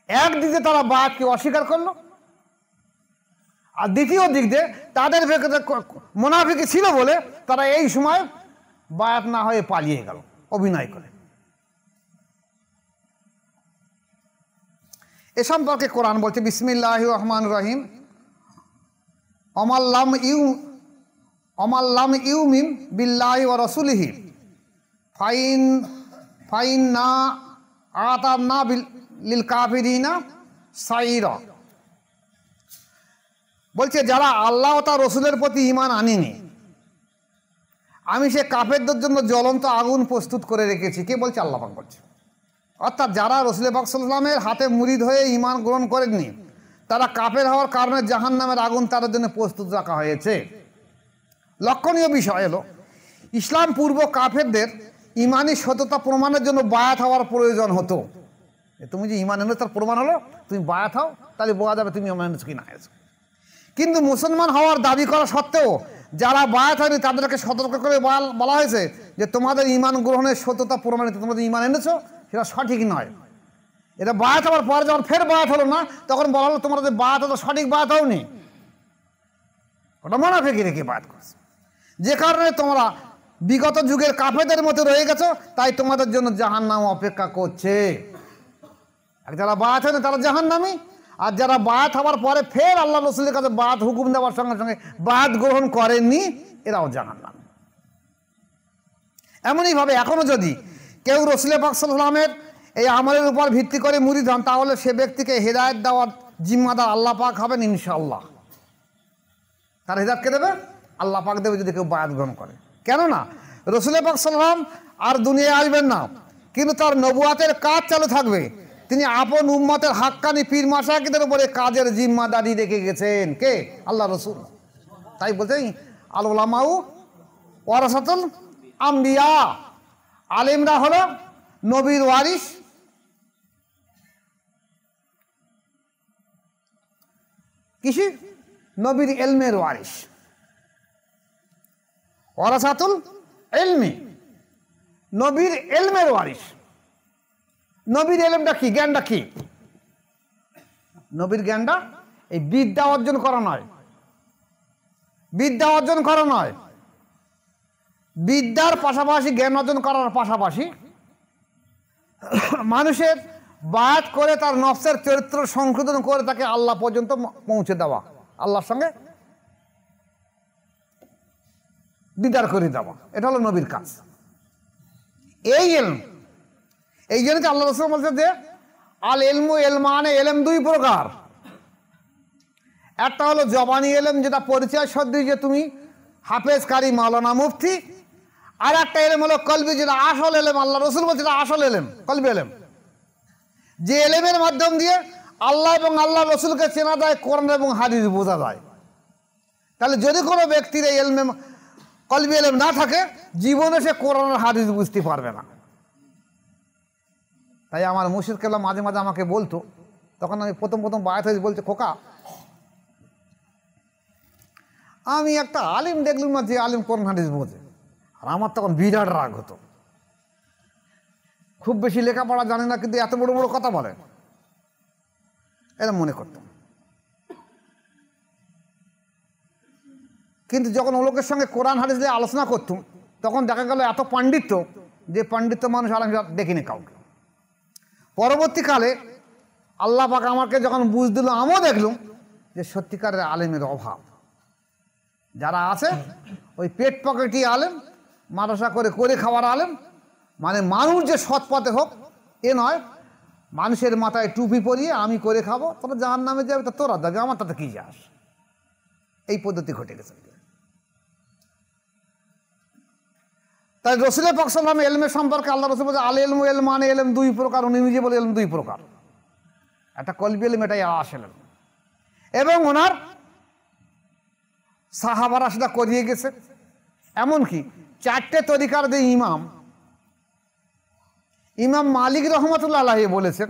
একদিকে তারা বায়াতকে অস্বীকার করলো, আর দ্বিতীয় দিক দিয়ে তাদের ভেতরে মুনাফিকি ছিল বলে তারা এই সময় বায়াত না হয়ে পালিয়ে গেল অভিনয় করে। এ সম্পর্কে কোরআন বলছে বিসমিল্লাহির রহমানির রহিম, অমাল্লাম ইউমিন বিল্লাহি ওয়া রাসূলিহি ফাইন না আতানা লিল কাফিরিনা সাইরা। বলছে যারা আল্লাহ ও তার রসুলের প্রতি ঈমান আনেনি, আমি সে কাফেরদের জন্য জ্বলন্ত আগুন প্রস্তুত করে রেখেছি। কে বলছে? আল্লাহ পাক বলছে। অর্থাৎ যারা রসুল পাক সাল্লাল্লাহু আলাইহি ওয়াসাল্লামের হাতে মুরিদ হয়ে ঈমান গ্রহণ করেননি, তারা কাফের হওয়ার কারণে জাহান্নামের আগুন তাদের জন্য প্রস্তুত রাখা হয়েছে। লক্ষণীয় বিষয় হলো, ইসলাম পূর্ব কাফেরদের ঈমানি সততা প্রমাণের জন্য বায়াত হওয়ার প্রয়োজন হতো। তুমি যে ঈমান এনেছো তার প্রমাণ হলো তুমি বায়াত হও, তাহলে বোঝা যাবে তুমি ঈমান এনেছো কি না এনেছো। কিন্তু মুসলমান হওয়ার দাবি করা সত্ত্বেও যারা বায়াত হয়নি তাদেরকে সতর্ক করে বলা হয়েছে যে তোমাদের ঈমান গ্রহণের সত্যতা প্রমাণিত, তোমাদের ঈমান এনেছো সেটা সঠিক নয়। এটা বায়াত হওয়ার পরে যখন ফের বায়াত হলো না, তখন বলা হলো তোমরা যে বায়াত হলো সঠিক বায়াত হওনি, ওটা মুনাফিকি রেখে বায়াত করছে, যে কারণে তোমরা বিগত যুগের কাফেরদের মতো রয়ে গেছো, তাই তোমাদের জন্য জাহান্নাম অপেক্ষা করছে। আর যারা বায়াত হয়নি তারা জাহান্নামী, আর যারা বায়াত হওয়ার পরে ফের আল্লাহ রসুলের কাছে বায়াত হুকুম দেওয়ার সঙ্গে সঙ্গে বায়াত গ্রহণ করেননি, এরাও জাহান্নামী। এমনইভাবে এখনও যদি কেউ রসুল পাক সাল্লাল্লাহু আলাইহি ওয়াসাল্লামের এই আমলের উপর ভিত্তি করে মুরিদ হন, তাহলে সে ব্যক্তিকে হেদায়েত দেওয়ার জিম্মাদার আল্লাহ পাক হবেন ইনশাআল্লাহ। তার হেদায়েত কে দেবে? আল্লাহ পাক দেবে, যদি কেউ বায়াত গ্রহণ করে। কেননা রসুল পাক সাল্লাল্লাহু আলাইহি ওয়াসাল্লাম আর দুনিয়ায় আসবেন না, কিন্তু তার নবুয়াতের কাজ চালু থাকবে। তিনি আপন উম্মতের হাক্কানি পীর মাশায়েখদের উপরে কাজের জিম্মাদারি রেখে গেছেন। কে? আল্লাহ রসুল। তাই বলছেন আল উলামাউ ওয়ারাসাতুল আম্বিয়া, আলেমরা হলো নবীর ওয়ারিস। কিসি? নবীর এলমের ওয়ারিস। ওয়ারাসাতুল ইলমি, নবীর এলমের ওয়ারিস। নবীর এলেমটা কি? জ্ঞানটা কি? নবীর জ্ঞানটা এই বিদ্যা অর্জন করা নয়, বিদ্যা অর্জন করা নয়, বিদ্যার পাশাপাশি জ্ঞান অর্জন করার পাশাপাশি মানুষের বায়াত করে তার নফসের চরিত্র সংশোধন করে তাকে আল্লাহ পর্যন্ত পৌঁছে দেওয়া, আল্লাহর সঙ্গে দিদার করে দেওয়া, এটা হলো নবীর কাজ। এই এলম, এই জন্য আল্লাহ রাসূল বলছে যে আল ইলমু ইলমানে, এলেম দুই প্রকার। একটা হলো জবানি এলেম, যেটা পরিচয় সদ্য যে তুমি হাফেজ, কারি, মাওলানা, মুফতি। আর একটা এলেম হলো কলবি, যেটা আসল এলেম। আল্লাহ রসুল বলছে এটা আসল এলেম, কলবি এলেম, যে এলেমের মাধ্যম দিয়ে আল্লাহ এবং আল্লাহ রসুলকে চেনা যায়, কোরআন এবং হাদিস বোঝা যায়। তাহলে যদি কোনো ব্যক্তির এই এলমে কলবি এলেম না থাকে, জীবনে সে কোরআন আর হাদিস বুঝতে পারবে না। তাই আমার মুর্শিদ কেবলা মাঝে মাঝে আমাকে বলতো, তখন আমি প্রথম বায়াত হয়েছি, বলছে খোকা আমি একটা আলিম দেখলাম না যে আলিম কোরআন হাদিস বোঝে। আর আমার তখন বিরাট রাগ হতো। খুব বেশি লেখাপড়া জানে না, কিন্তু এত বড় বড় কথা বলে, এরকম মনে করতাম। কিন্তু যখন ও লোকের সঙ্গে কোরআন হাদিস দিয়ে আলোচনা করতাম, তখন দেখা গেল এত পাণ্ডিত্য, যে পাণ্ডিত্য মানুষ আলিম দেখিনি কাউকে। পরবর্তীকালে আল্লাহ পাক আমাকে যখন বুঝ দিল, আমিও দেখলাম যে সত্যিকারের আলেমের অভাব। যারা আছে ওই পেট পকেটি আলেম, মাদ্রাসা করে খাওয়ার আলেম, মানে মানুষ যে সৎ পথে হোক এ নয়, মানুষের মাথায় টুপি পরিয়ে আমি করে খাবো, তোরা জাহান্নামে যাবে, তা তোরা যাবে, আমার তাতে কি যাস। এই পদ্ধতি ঘটে গেছে। তাই রসুল পাক সাল্লাল্লাহু আলাইহি ওয়াসাল্লাম এলমের সম্পর্কে আল্লাহ রসুল বলছে আল ইলমু ইলমানে, এলেম দুই প্রকার। উনি নিজে বলে এলম দুই প্রকার, একটা কলবি এলেম, এটাই আসল এলেম। এবং ওনার সাহাবারা সেটা করিয়ে গেছে। এমনকি চারটে তরিকার যে ইমাম মালিক রহমতুল্লাহ আলাইহি বলেছেন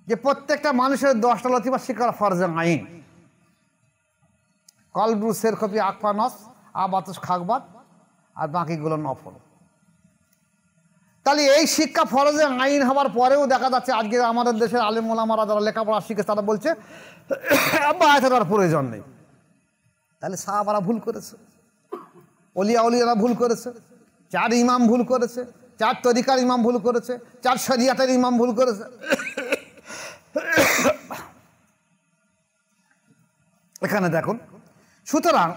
যে প্রত্যেকটা মানুষের 10টা লতিফা শিকার ফরজে আইন, কলবু সেরকপি আকফা নস আবাতুস খাকবাদ, আর বাকিগুলো নফল। তাহলে এই শিক্ষা ফরজে আইন হওয়ার পরেও দেখা যাচ্ছে আজকে আমাদের দেশের আলেম ওলামারা যারা লেখাপড়া শিখে তারা বলছে বায়াত হওয়ার প্রয়োজন নেই। তাহলে সাহাবারা ভুল করেছে, অলিয়ারা ভুল করেছে, 4 ইমাম ভুল করেছে, 4 তরিকার ইমাম ভুল করেছে, 4 শরিয়াতের ইমাম ভুল করেছে। এখানে দেখুন সুতরাং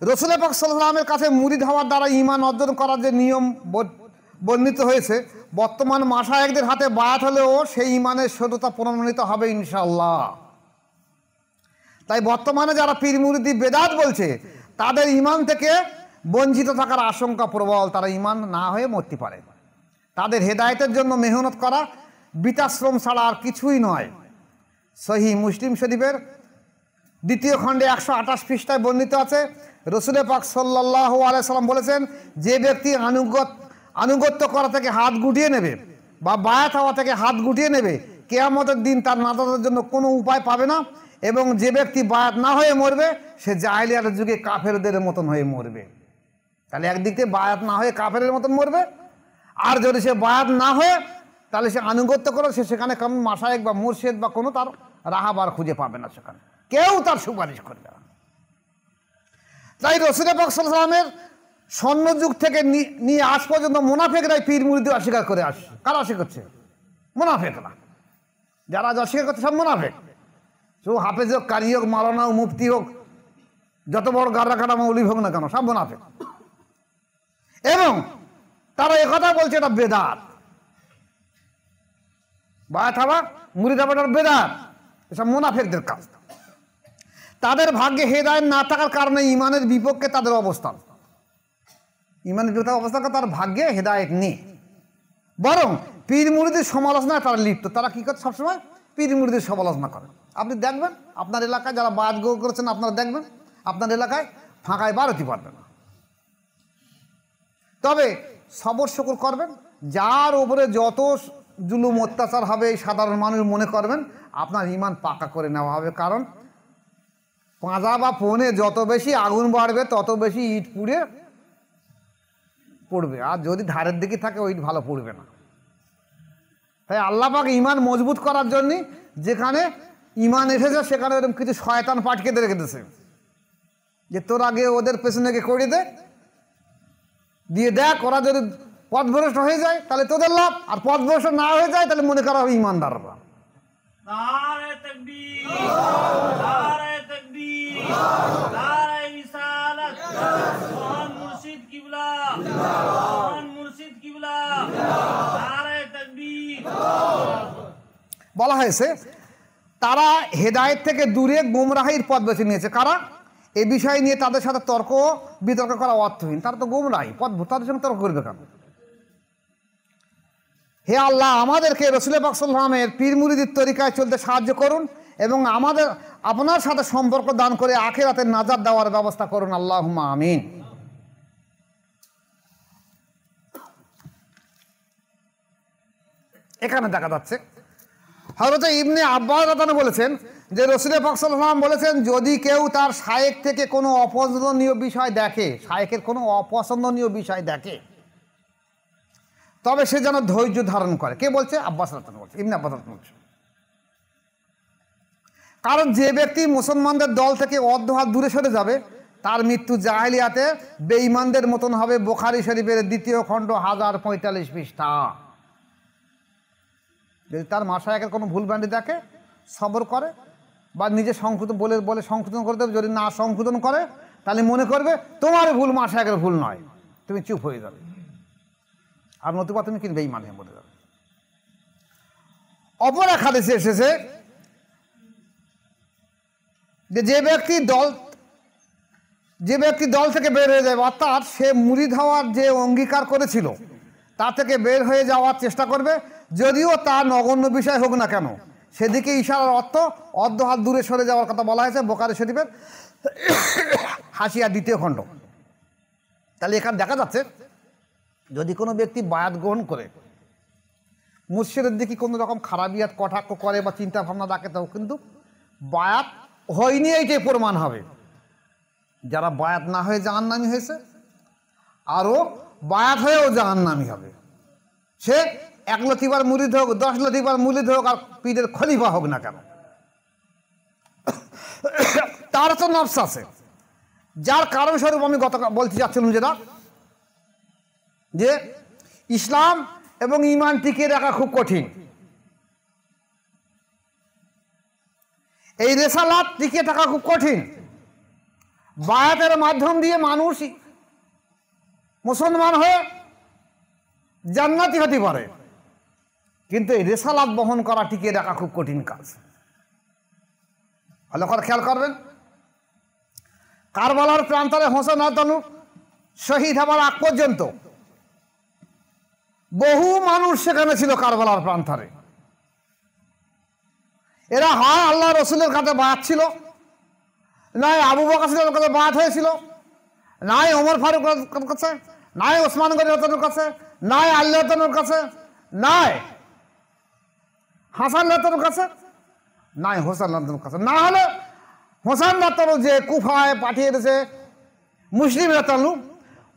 রসুল পাক সাল্লাল্লাহু আলাইহি ওয়াসাল্লামের কাছে মুরিদ হওয়ার দ্বারা ঈমান অর্জন করার যে নিয়ম বর্ণিত হয়েছে, বর্তমান মাশায়েখদের হাতে বায়াত হলেও সেই ঈমানের সত্যতা প্রমাণিত হবে ইনশাআল্লাহ। তাই বর্তমানে যারা পীর মুরিদি বেদাত বলছে, তাদের ঈমান থেকে বঞ্চিত থাকার আশঙ্কা প্রবল। তারা ঈমান না হয়ে মরতে পারে। তাদের হেদায়েতের জন্য মেহনত করা বিতাশ্রম ছাড়া আর কিছুই নয়। সহিহ মুসলিম শরীফের 2য় খণ্ডে 128 পৃষ্ঠায় বর্ণিত আছে, রসুল পাক সাল্লাল্লাহু আলাইহি সাল্লাম বলেছেন, যে ব্যক্তি আনুগত্য করা থেকে হাত গুটিয়ে নেবে বা বায়াত হওয়া থেকে হাত গুটিয়ে নেবে, কিয়ামতের দিন তার নাজাতের জন্য কোনো উপায় পাবে না। এবং যে ব্যক্তি বায়াত না হয়ে মরবে, সে জাহেলিয়াতের যুগে কাফেরদের মতন হয়ে মরবে। তাহলে একদিক থেকে বায়াত না হয়ে কাফেরের মতন মরবে, আর যদি সে বায়াত না হয়ে তাহলে সে আনুগত্য করে, সে সেখানে কোনো মাশায়েখ বা মুর্শিদ বা কোনো তার রাহাবার খুঁজে পাবে না, সেখানে কেউ তার সুপারিশ করবে না। তাই রসুল পাক সাল্লাল্লাহু আলাইহি ওয়াসাল্লামের স্বর্ণযুগ থেকে নিয়ে আজ পর্যন্ত মুনাফিকরাই পীর মুরিদি অস্বীকার করে আসছে। কারা অস্বীকার করছে? মুনাফিকরা। যারা অস্বীকার করছে সব মুনাফিক। সব হাফেজ হোক, কারি হোক, মাওলানা হোক, মুফতি হোক, যত বড় গাররা কাটা মৌলী হোক না কেন, সব মুনাফিক। এবং তারা একথা বলছে এটা বেদাত, বায়াত হওয়া মুরিদ হওয়াটা বেদাত। এসব মুনাফিকদের কাজ। তাদের ভাগ্যে হেদায়েত না থাকার কারণে ঈমানের বিপক্ষে তাদের অবস্থান। ঈমানের বিপক্ষে অবস্থান, তার ভাগ্যে হেদায়েত নেই, বরং পীর মুরিদের সমালোচনায় তারা লিপ্ত। তারা কি করে? সবসময় পীর মুরিদের সমালোচনা করে। আপনি দেখবেন আপনার এলাকায় যারা বায়াত গ্রহণ করেছেন, আপনারা দেখবেন আপনার এলাকায় ফাঁকায় বাড়তে পারবে না। তবে সবর শুকর করবেন, যার উপরে যত জুলুম অত্যাচার হবে সাধারণ মানুষ মনে করবেন আপনার ঈমান পাকা করে নেওয়া হবে। কারণ পাঁজা বা ফোনে যত বেশি আগুন বাড়বে তত বেশি ইট পুড়ে পড়বে, আর যদি ধারের দিকে থাকে ওই ইট ভালো পড়বে না। তাই আল্লাহ পাক ঈমান মজবুত করার জন্য যেখানে ঈমান এসেছে সেখানে এরকম কিছু শয়তান পাটকে রেখে দিয়েছে, যে তোর আগে ওদের পেছনে গিয়ে করে দিয়ে দেখ, ওরা যদি পথভ্রষ্ট হয়ে যায় তাহলে তোদের লাভ, আর পথভ্রষ্ট না হয়ে যায় তাহলে মনে করা হবে ঈমানদাররা। নারে তাকবীর, নারে তাকবীর, নারে রিসালাত, মহান মুর্শিদ কিবলা, মহান মুর্শিদ কিবলা, নারে তাকবীর। বলা হয়েছে তারা হেদায়েত থেকে দূরে গোমরাহির পথ বেছে নিয়েছে। কারা? এ বিষয় নিয়ে তাদের সাথে তর্ক বিতর্ক করা অর্থহীন। তারা তো গোমরাহি পথ, তাদের সঙ্গে তর্ক করবে কেন? হে আল্লাহ, আমাদেরকে রসুল পাক সাল্লাল্লাহু আলাইহি ওয়াসাল্লামের পীর মুরিদের তরিকায় চলতে সাহায্য করুন এবং আমাদের আপনার সাথে সম্পর্ক দান করে আখিরাতের নাজাত দেওয়ার ব্যবস্থা করুন। আল্লাহুম্মা আমিন। এখানে দেখা যাচ্ছে হযরত ইবনে আব্বাস রাদিয়াল্লাহু বলেছেন যে রসুল পাক সাল্লাল্লাহু আলাইহি ওয়াসাল্লাম বলেছেন, যদি কেউ তার শায়েখ থেকে কোনো অপছন্দনীয় বিষয় দেখে, শায়েখের কোনো অপছন্দনীয় বিষয় দেখে, তবে সে যেন ধৈর্য ধারণ করে। কে বলছে? আব্বাস রাদিয়াল্লাহু বলছে, ইবনে আব্বাস রাদিয়াল্লাহু বলছে। কারণ যে ব্যক্তি মুসলমানদের দল থেকে অর্ধ হাত দূরে সরে যাবে তার মৃত্যু জাহেলিয়াতে বেঈমানদের মতন হবে। বুখারী শরীফের 2য় খণ্ড 1045 পৃষ্ঠা। যদি তার মাশায়েখের কোনো ভুল ভ্রান্তি দেখে সবর করে বা নিজে সংশোধন বলে সংশোধন করে দেবে। যদি না সংশোধন করে তাহলে মনে করবে তোমার ভুল, মাশায়েখের ভুল নয়, তুমি চুপ হয়ে যাবে, আর নতুবা তুমি কিন্তু বেঈমান হয়ে মরে যাবে। অপর এক হাদিসে এসেছে যে ব্যক্তি দল থেকে বের হয়ে যাবে, অর্থাৎ সে মুরিদ হওয়ার যে অঙ্গীকার করেছিল তা থেকে বের হয়ে যাওয়ার চেষ্টা করবে, যদিও তা নগণ্য বিষয় হোক না কেন। সেদিকে ইশারার অর্থ অর্ধ হাত দূরে সরে যাওয়ার কথা বলা হয়েছে বুখারী শরীফের 2য় খণ্ড। তাহলে এখানে দেখা যাচ্ছে যদি কোনো ব্যক্তি বায়াত গ্রহণ করে মুর্শিদের দিকে কোনো রকম খারাপিয়াত কটাক্ষ করে বা চিন্তা ভাবনা রাখে, তাও কিন্তু বায়াত হয়নি এইটাই প্রমাণ হবে। যারা বায়াত না হয়ে জাহান্নামী হয়েছে, আরও বায়াত হয়েও জাহান্নামী হবে। সে 1 লতিফার মুরিদ হোক, 10 লতিফার মুরিদ হোক, আর পীরের খলিফা হোক না কেন, তার তো নফস আছে। যার কারণস্বরূপ আমি বলতে চাচ্ছিলাম যে ইসলাম এবং ঈমান টিকিয়ে রাখা খুব কঠিন। এই রেসালাত টিকিয়ে থাকা খুব কঠিন। বায়াতের মাধ্যম দিয়ে মানুষ মুসলমান হয়ে জান্নাতি হতে পারে, কিন্তু এই রেসালাত বহন করা টিকিয়ে রাখা খুব কঠিন কাজ। ভালো করে খেয়াল করবেন, কারবালার প্রান্তরে হোসেন রাদিয়াল্লাহু শহীদ হবার আগ পর্যন্ত বহু মানুষ সেখানে ছিল কারবালার প্রান্তরে। এরা হয় আল্লাহ রসুলের কাছে বায়াত ছিল, নয় আবু বকর সিদ্দিকের কাছে বায়াত হয়েছিল, নয় ওমর ফারুকের কাছে, নয় ওসমান গনি রাদিয়াল্লাহুর কাছে, নয় আলী রাদিয়াল্লাহুর কাছে, নয় হাসান রাদিয়াল্লাহুর কাছে, নয় হোসেন রাদিয়াল্লাহুর কাছে। না হলে হোসেন রাদিয়াল্লাহু যে কুফায় পাঠিয়ে দিয়েছে মুসলিম রাদিয়াল্লাহু,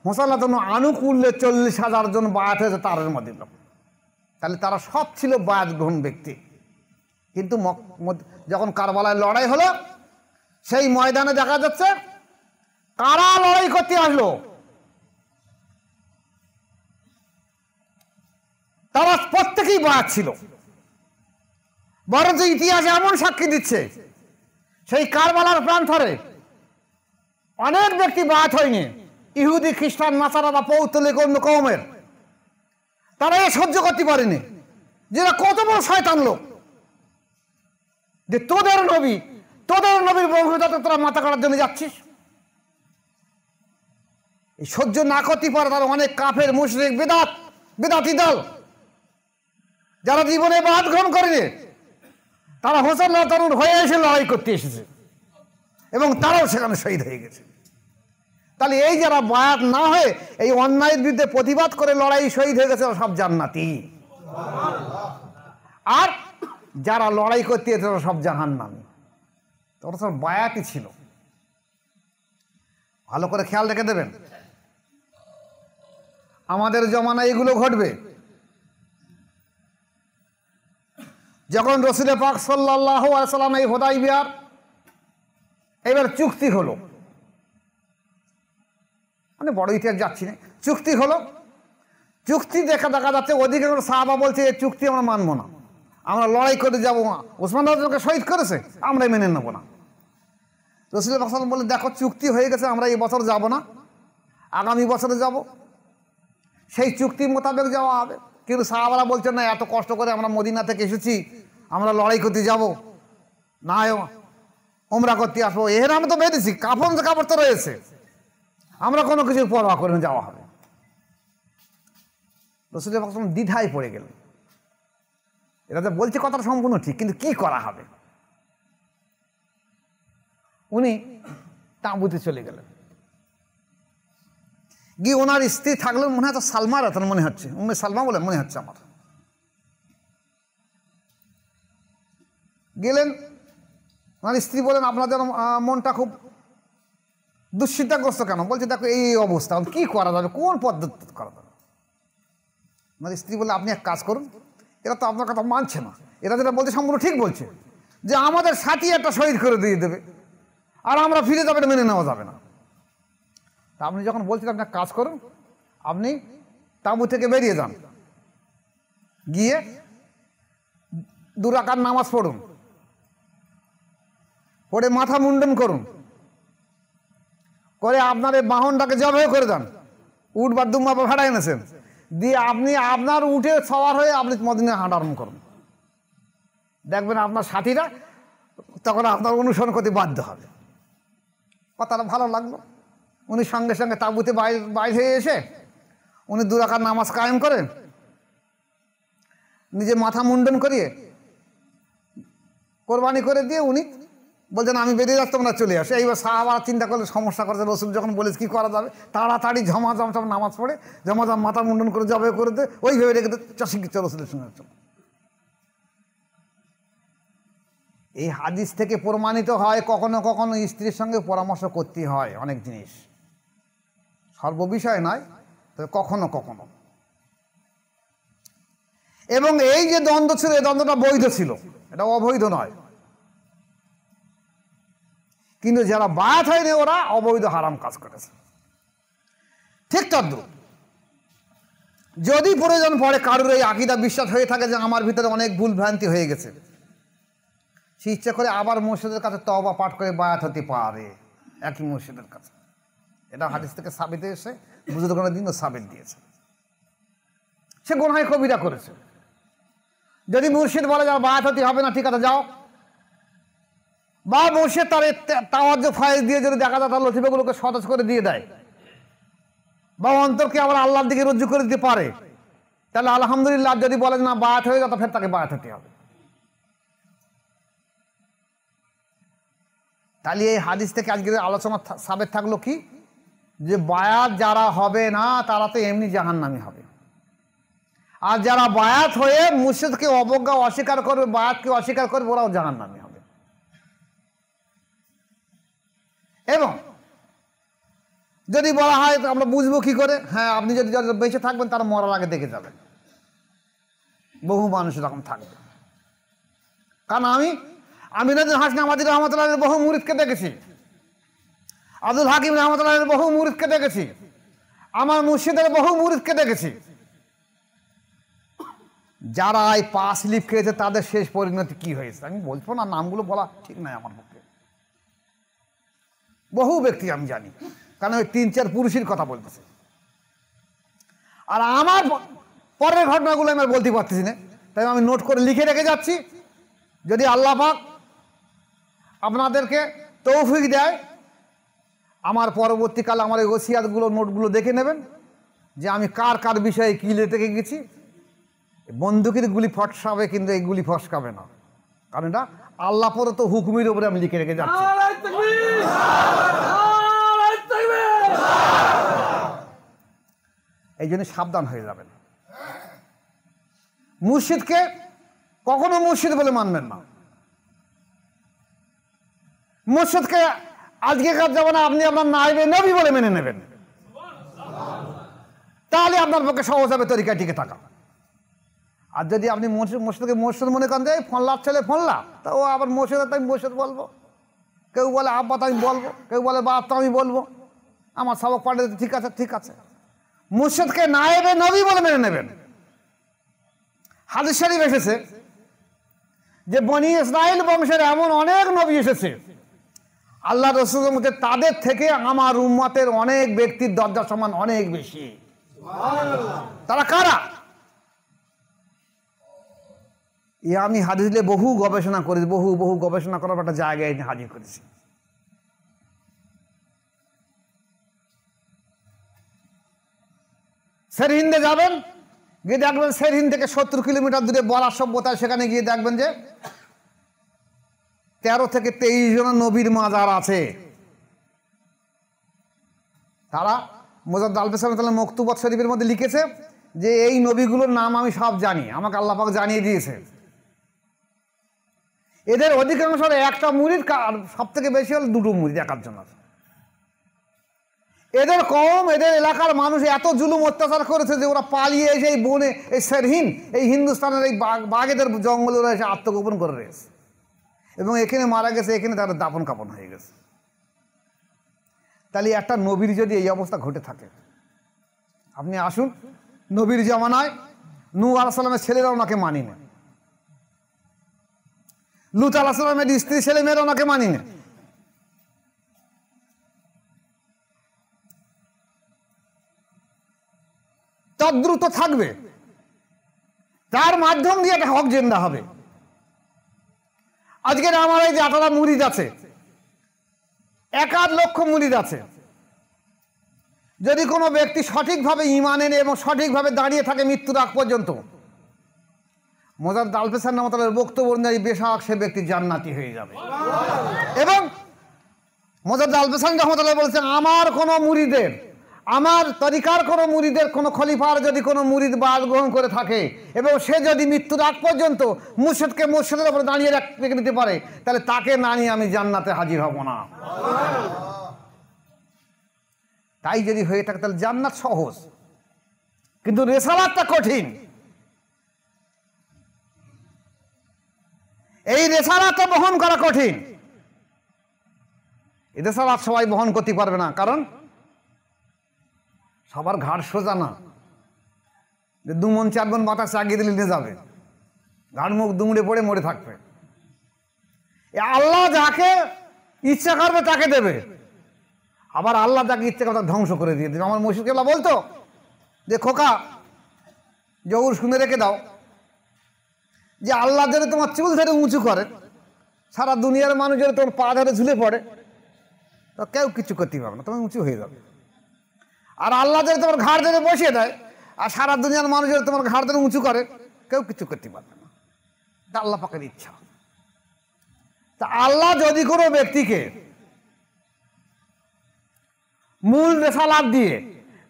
হোসেন রাদিয়াল্লাহু আনুকূল্যে 40,000 জন বায়াত হয়েছে তার মধ্যে লোক। তাহলে তারা সব ছিল বায়াত গ্রহণ ব্যক্তি। কিন্তু যখন কারবালায় লড়াই হলো, সেই ময়দানে দেখা যাচ্ছে কারা লড়াই করতে আসলো, তারা প্রত্যেকেই বায়াত ছিল। বরঞ্চ ইতিহাস এমন সাক্ষী দিচ্ছে সেই কারবালার প্রান্তরে অনেক ব্যক্তি বায়াত হয়নি, ইহুদি খ্রিস্টান নাসারা বা পৌত্তলিক অন্য কওমের, তারা এ সহ্য করতে পারেনি যেটা কত বড় শয়তান লোক, যে তোদের নবীর বংশজাত তোরা মাথা কাটার জন্য যাচ্ছিস। এই সহ্য না করতে পারে তারা অনেক কাফের মুশরিক বিদাতি দল, যারা জীবনে বায়াত গ্রহণ করেনি, তারা হোসেন রাদিয়াল্লাহু হয়ে এসে লড়াই করতে এসেছে এবং তারাও সেখানে শহীদ হয়ে গেছে। তাহলে এই যারা বায়াত না হয়ে এই অন্যায়ের বিরুদ্ধে প্রতিবাদ করে লড়াই শহীদ হয়ে গেছে, সব জান্নাতি। আর যারা লড়াই করতে তারা সব জাহান্নামী। তোরা সব বায়াতই ছিল। ভালো করে খেয়াল রেখে দেবেন, আমাদের জমানায় এগুলো ঘটবে। যখন রসুল পাক সাল্লাল্লাহু আলাইহি সাল্লাম এই হুদায়বিয়ার এবার চুক্তি হলো, মানে বড় ইতিহাস যাচ্ছি না, চুক্তি হলো। চুক্তি দেখা যাচ্ছে অধিকাংশ সাহাবা বলছে এই চুক্তি আমরা মানবো না, আমরা লড়াই করে যাবো না, ওসমান রাদিয়াল্লাহুকে শহীদ করেছে আমরা মেনে নেবো না। রসুল পাক সাল্লাল্লাহু আলাইহি ওয়াসাল্লাম বলে দেখো চুক্তি হয়ে গেছে, আমরা এই বছর যাব না, আগামী বছরে যাব, সেই চুক্তি মোতাবেক যাওয়া হবে। কিন্তু সাহাবারা বলছেন না, এত কষ্ট করে আমরা মদিনা থেকে এসেছি, আমরা লড়াই করতে যাব না, ওমরা করতে আসবো, এর আমি তো বেঁধেছি, কাপড় তো রয়েছে, আমরা কোনো কিছু পরোয়া করে যাওয়া হবে। রসুল পাক সাল্লাল্লাহু আলাইহি ওয়াসাল্লাম দ্বিধায় পড়ে গেলেন। এরা তো বলছে কথাটা সম্পূর্ণ ঠিক, কিন্তু কি করা হবে? উনি তাঁবুতে চলে গেলেন, গিয়ে ওনার স্ত্রী থাকলেন, মনে হয় তো সালমা রাদিয়াল্লাহু মনে হচ্ছে, উম্মে সালমা বলে মনে হচ্ছে আমার। গেলেন, ওনার স্ত্রী বলেন আপনাদের মনটা খুব দুশ্চিন্তাগ্রস্ত কেন? বলছে দেখো এই অবস্থা, কি করা যাবে, কোন পদ্ধতি করা যাবে? ওনার স্ত্রী বলে আপনি এক কাজ করুন, এরা তো আপনার কথা মানছে না, এরা যেটা বলছে সম্পূর্ণ ঠিক বলছে, যে আমাদের সাথী একটা শহীদ করে দিয়ে দেবে আর আমরা ফিরে যাবে, মেনে নেওয়া যাবে না। তা আপনি যখন বলছেন আপনি এক কাজ করুন, আপনি তাঁবু থেকে বেরিয়ে যান, গিয়ে 2 রাকাত নামাজ পড়ুন, পড়ে মাথা মুন্ডন করুন, করে আপনার এই বাহনটাকে জবাই করে দেন, উট বা দুম্বা ভাড়া এনেছেন, দিয়ে আপনি আপনার উঠে সওয়ার হয়ে আপনি মদিনায় হাঁটা আরম্ভ করুন। দেখবেন আপনার সাথীরা তখন আপনার অনুসরণ করতে বাধ্য হবে। কথাটা ভালো লাগলো। উনি সঙ্গে সঙ্গে তাঁবুতে বাইরে এসে উনি 2 রাকাত নামাজ কায়েম করেন, নিজে মাথা মুন্ডন করিয়ে কোরবানি করে দিয়ে উনি বলছেন আমি বেরিয়ে যাচ্ছি, তোমরা চলে আসে। এইবার সাহাবারা চিন্তা করলে সমস্যা করছে, রসুল যখন বলেছে কী করা যাবে, তাড়াতাড়ি ঝমাঝম সব নামাজ পড়ে ঝমাঝম মাথা মুন্ডন করে জবাই করে দে, ওই ভেবে রেখে চাষিকে রসুলের সঙ্গে চল। এই হাদিস থেকে প্রমাণিত হয় কখনো কখনো স্ত্রীর সঙ্গে পরামর্শ করতে হয় অনেক জিনিস, সর্ববিষয় নয়, তবে কখনো কখনো। এবং এই যে দ্বন্দ্ব ছিল, এই দ্বন্দ্বটা বৈধ ছিল, এটা অবৈধ নয়। কিন্তু যারা বায়াত হয়নি ওরা অবৈধ হারাম কাজ করেছে। ঠিক তদ্রুপ যদি প্রয়োজন পড়ে কারোর এই আকীদা বিশ্বাস হয়ে থাকে যে আমার ভিতরে অনেক ভুল ভ্রান্তি হয়ে গেছে, সে ইচ্ছা করে আবার মুর্শিদের কাছে তওবা পাঠ করে বায়াত হতে পারে, একই মুর্শিদের কাছে। এটা হাদিস থেকে সাবিত এসে বুজুর্গের দিনও সাবিত দিয়েছে। সে গুনাহ কবিরা করেছে। যদি মুর্শিদ বলে যাও বায়াত হতে হবে না, ঠিক আছে যাও, বা মুর্শিদ তার তাওয়াজ্জ ফায়েজ দিয়ে যদি দেখা যায় তার লতিফাগুলোকে সতেজ করে দিয়ে দেয়, বা অন্তরকে আবার আল্লাহর দিকে রুজু করে দিতে পারে, তাহলে আলহামদুলিল্লাহ। যদি বলে না বায়াত হয়ে যায়, ফের তাকে বায়াত হতে হবে। তাহলে এই হাদিস থেকে আজকের আলোচনা সাবেত থাকলো কি, যে বায়াত যারা হবে না তারা তো এমনি জাহান্নামী হবে, আর যারা বায়াত হয়ে মুর্শিদকে অবজ্ঞা অস্বীকার করবে, বায়াতকে অস্বীকার করবে, ওরাও জাহান্নামী হবে। এবং যদি বলা হয় আমরা বুঝবো কি করে, হ্যাঁ আপনি যদি বেঁচে থাকবেন তারা মরার আগে দেখে যাবেন, বহু মানুষ এরকম থাকবে। কারণ আমি আমিনুদ্দিন হাসনাবাদী রহমতুল্লাহের বহু মুরিদকে দেখেছি, আব্দুল হাকিম রহমতুল্লাহের বহু মুরিদকে দেখেছি, আমার মুর্শিদের বহু মুরিদকে দেখেছি। যারা এই পাঁচ স্লিপ খেয়েছে তাদের শেষ পরিণতি কি হয়েছে আমি বলবো না, নামগুলো বলা ঠিক নয় আমার পক্ষে। বহু ব্যক্তি আমি জানি, কারণ ওই 3-4 পুরুষের কথা বলতেছে। আর আমার পরের ঘটনাগুলো আমি আর বলতে পারতেছি না, তাই আমি নোট করে লিখে রেখে যাচ্ছি। যদি আল্লাহ পাক আপনাদেরকে তৌফিক দেয়, আমার পরবর্তীকালে আমার এই ওসিয়াতগুলো নোটগুলো দেখে নেবেন যে আমি কার কার বিষয়ে কী লিখে গেছি। বন্দুকের গুলি ফটকাবে, কিন্তু এই গুলি ফসকাবে না, কারণ এটা আল্লাহ পরে তো হুকুমের উপরে আমি লিখে রেখে যাচ্ছি। এই জন্য সাবধান হয়ে যাবেন। মুর্শিদকে কখনো মুর্শিদ বলে মানবেন না। মুর্শিদকে আজকেকার জামানায় আপনি আপনার নায়েবে নবী বলে মেনে নেবেন, তাহলে আপনার পক্ষে সহজ হবে তরিকায় টিকে থাকা। আর যদি আপনি মুর্শিদকে মুর্শিদ মনে করেন যে ফোনলার ছেলে ফোনলা, তা ও আবার মুর্শিদ আমি মুর্শিদ বলবো, কেউ বলে আব্বা তো আমি বলবো, কেউ বলে বাপ তো আমি বলবো, আমার সবক পাঠে ঠিক আছে, ঠিক আছে। মুর্শিদকে নায়েবে নবী বলে মেনে নেবেন। হাদিস শরীফ এসেছে যে বনি ইসরাইল বংশের এমন অনেক নবী এসেছে আল্লাহ রাসূলের মধ্যে, তাদের থেকে আমার উম্মতের অনেক ব্যক্তির দরজা সমান অনেক বেশি। তারা কারা? আমি হাদিসে বহু গবেষণা করেছি, বহু গবেষণা করার একটা জায়গায় হাজির করেছি। সেরহিন্দে যাবেন, গিয়ে দেখবেন সেরহিন্দ থেকে 70 কিলোমিটার দূরে বরাক সভ্যতায়, সেখানে গিয়ে দেখবেন যে 13 থেকে 23 জন নবীর মাজার আছে। তারা মুজাদ্দ আল-বেসাম মকতুবাত শরীফের মধ্যে লিখেছে যে এই নবীগুলোর নাম আমি সব জানি, আমাকে আল্লাহ পাক জানিয়ে দিয়েছে। এদের অধিকাংশ একটা মুরিদ, সব থেকে বেশি হল 2টো মুরিদ একার জন্য। এদের কম, এদের এলাকার মানুষ এত জুলুম অত্যাচার করেছে যে ওরা পালিয়ে এসে এই বনে, এই সেরহিন, এই হিন্দুস্তানের এই বাঘেদের জঙ্গলে ওরা এসে আত্মগোপন করে রয়েছে, এবং এখানে মারা গেছে, এখানে তাদের দাপন কাপন হয়ে গেছে। তাহলে একটা নবীর যদি এই অবস্থা ঘটে থাকে, আপনি আসুন নবীর জামানায় নূহ আলাইহিস সালামের ছেলেরা ওনাকে মানি না, লূত আলাইহিস সালামের স্ত্রী ছেলে মেয়েরা ওনাকে মানি না। তদ্রুত থাকবে, তার মাধ্যম দিয়ে একটা হক জিন্দা হবে। আজকের আমার এই যে 18 মুরিদ আছে, 1 লক্ষ মুরিদ আছে। যদি কোনো ব্যক্তি সঠিকভাবে ঈমান এনে এবং সঠিকভাবে দাঁড়িয়ে থাকে মৃত্যুর আগ পর্যন্ত, মুজাদ্দ আল-বেসাম রহমাতুল্লাহর বক্তব্য অনুযায়ী বেশক সে ব্যক্তি জান্নাতি হয়ে যাবে। এবং মুজাদ্দ আল-বেসাম রহমাতুল্লাহ বলেছেন, আমার কোনো মুরিদের, আমার তরিকার কোনো মুরিদের, কোনো খলিফার যদি কোনো মুরিদ বাদ গ্রহণ করে থাকে এবং সে যদি মৃত্যুর আগ পর্যন্ত মুর্শিদকে মুর্শিদের উপরে দাঁড়িয়ে রেখে দিতে পারে, তাহলে তাকে না নিয়ে আমি জান্নাতে হাজির হব না। তাই যদি হয়ে থাকে তাহলে জান্নাত সহজ, কিন্তু রেসালাতটা কঠিন। এই রেসালাতটা বহন করা কঠিন। এই রেসালাত সবাই বহন করতে পারবে না, কারণ সবার ঘাড় সোজা না, যে 2 মণ 4 মণ বাতাস চাগিয়ে দিলে নিয়ে যাবে, ঘাড় মুখ দুমড়ে পড়ে মরে থাকবে। আল্লাহ যাকে ইচ্ছা করবে তাকে দেবে, আবার আল্লাহ যাকে ইচ্ছে করে তাকে ধ্বংস করে দিয়ে দিন। আমার মুর্শিদ কেবলা বলতো যে খোকা জহুর শুনে রেখে দাও যে আল্লাহ যদি তোমার চুল ধরে উঁচু করে, সারা দুনিয়ার মানুষ যদি তোমার পা ধরে ঝুলে পড়ে, তো কেউ কিছু করতে পারবে না, তোমার উঁচু হয়ে যাবে। আর আল্লাহ যদি তোমার ঘাড় ধরে বসিয়ে দেয় আর সারা দুনিয়ার মানুষ যদি তোমার ঘাড় ধরে উঁচু করে, কেউ কিছু করতে পারবে না। তা আল্লাহ পাকের ইচ্ছা। তা আল্লাহ যদি কোনো ব্যক্তিকে মূল রেসালাত দিয়ে,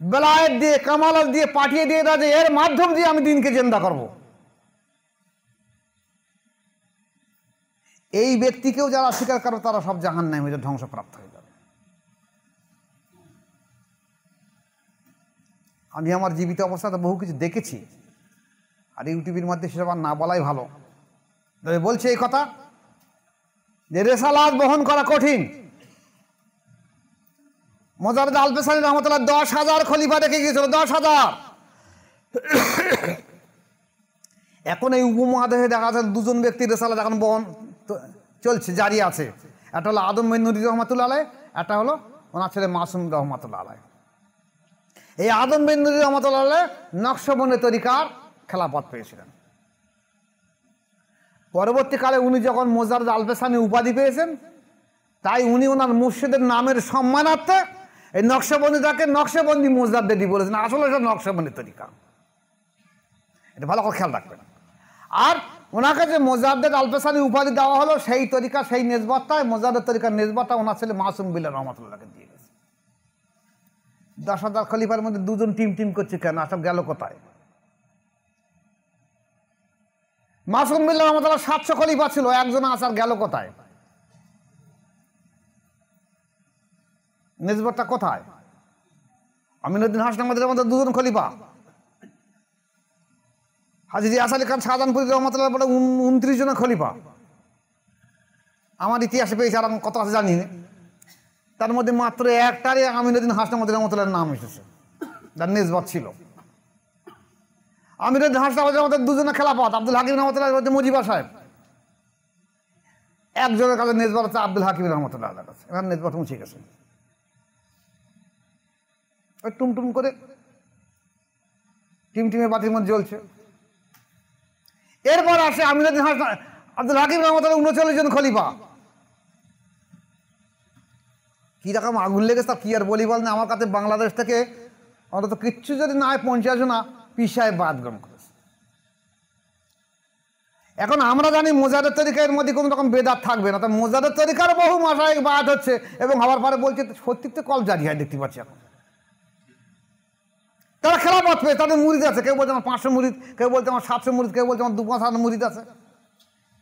বেলায়েত দিয়ে, কামালত দিয়ে পাঠিয়ে দিয়ে দেয় যে এর মাধ্যম দিয়ে আমি দিনকে জিন্দা করব, এই ব্যক্তিকেও যারা স্বীকার করবে তারা সব জাহান্নামে হয়ে ধ্বংসপ্রাপ্ত হয়ে যাবে। আমি আমার জীবিত অবস্থাতে বহু কিছু দেখেছি, আর ইউটিউবের মধ্যে সেসব আর না বলাই ভালো। বলছে এই কথা যে রেসালাত বহন করা কঠিন। মোজাররদ আল-পেশানি রহমতুল্লাহ 10,000 খলিফা রেখে গিয়েছিল, 10,000। এখন এই উপমহাদেশে দেখা যাচ্ছে দুজন ব্যক্তির রেসালাত এখন বহন চলছে, জারি আছে। একটা হলো আদম বিন নুরি রহমতুল্লাহ আলাইহ, একটা হলো ওনার ছেলে মাসুম রহমতুল্লাহ আলাইহ। এই আদম বিন নুরি রহমতুল্লাহ আলাইহ নকশবন্দি তরিকার খেলাফত পেয়েছিলেন। পরবর্তীকালে উনি যখন মোজাররদ আল-পেশানি উপাধি পেয়েছেন, তাই উনি ওনার মুর্শিদের নামের সম্মানার্থে এই নকশবন্দিটাকে নকশবন্দি মোজাদ্দেদি বলেছেন। আসলে এটা নকশবন্দি তরিকা, এটা ভালো করে খেয়াল রাখবেন। আর ওনাকে যে মোজাদ্দেদ আল-পেশানি উপাধি দেওয়া হলো, সেই তরিকা, সেই নেসবতটায়, মোজাদ্দেদ তরিকার নেসবতটা ওনার ছেলে মাসুম বিল্লাহ রহমতুল্লাহকে দিয়ে গেছে। 10,000 খলিফার মধ্যে দুজন টিম টিম করছে কেন? সব গেল কোথায়? মাসুম বিল্লাহ রহমতুল্লাহ 700 খলিফা ছিল, একজন আসার গেল কোথায়? নেসবতটা কোথায়? আমিনুদ্দিন হাসনাবাদের মধ্যে দুজন খলিফা, হাজী রিয়াস আলী খান শাহজাহানপুরী রহমতুল্লাহ বলে 29 জনের খলিফা। আমার ইতিহাসে পেয়েছে, আর কত আছে জানি না। তার মধ্যে মাত্র একটারই আমিনুদ্দিন হাসনাবাদী রহমতুল্লাহর নাম এসেছে, যার নেসবত ছিল। আমিনুদ্দিন হাসনাবাদের মধ্যে দুজনের খেলাফত, আব্দুল হাকিম রহমতুল্লাহ মধ্যে মুজিবা সাহেব। একজনের কাছে নেসবত আছে আব্দুল হাকিম রহমতুল্লাহ কাছে, এবার নেসবত মুছে গেছে। ওই টুমটুম করে টিমটিমে বাতির মধ্যে জ্বলছে। এরপর আসে আমিনুদ্দিন হাসান, আব্দুল হাকিম রহমতুল্লাহ 39 জন খলিফা। কি রকম আগুন লেগেছে তা কি আর বলি বল না। আমার কাছে বাংলাদেশ থেকে অন্তত কিচ্ছু যদি না হয় 50 জনা পীর সাহেব বাদ গ্রহণ করেছে। এখন আমরা জানি মোজাদের তরিকার মধ্যে কোনো রকম বেদাত থাকবে না, তা মোজাদের তরিকার বহু মাশায়েখ বাদ হচ্ছে এবং হওয়ার পরে বলছে সত্যি কল জারি হয়, দেখতে পাচ্ছি এখন। তারা খেলাফত পেয়ে, তাদের মুরিদ আছে, কেউ বলছে আমার 500 মুরিদ, কেউ বলছে আমার 700 মুরিদ, কেউ বলছে আমার 2,000 মুরিদ আছে।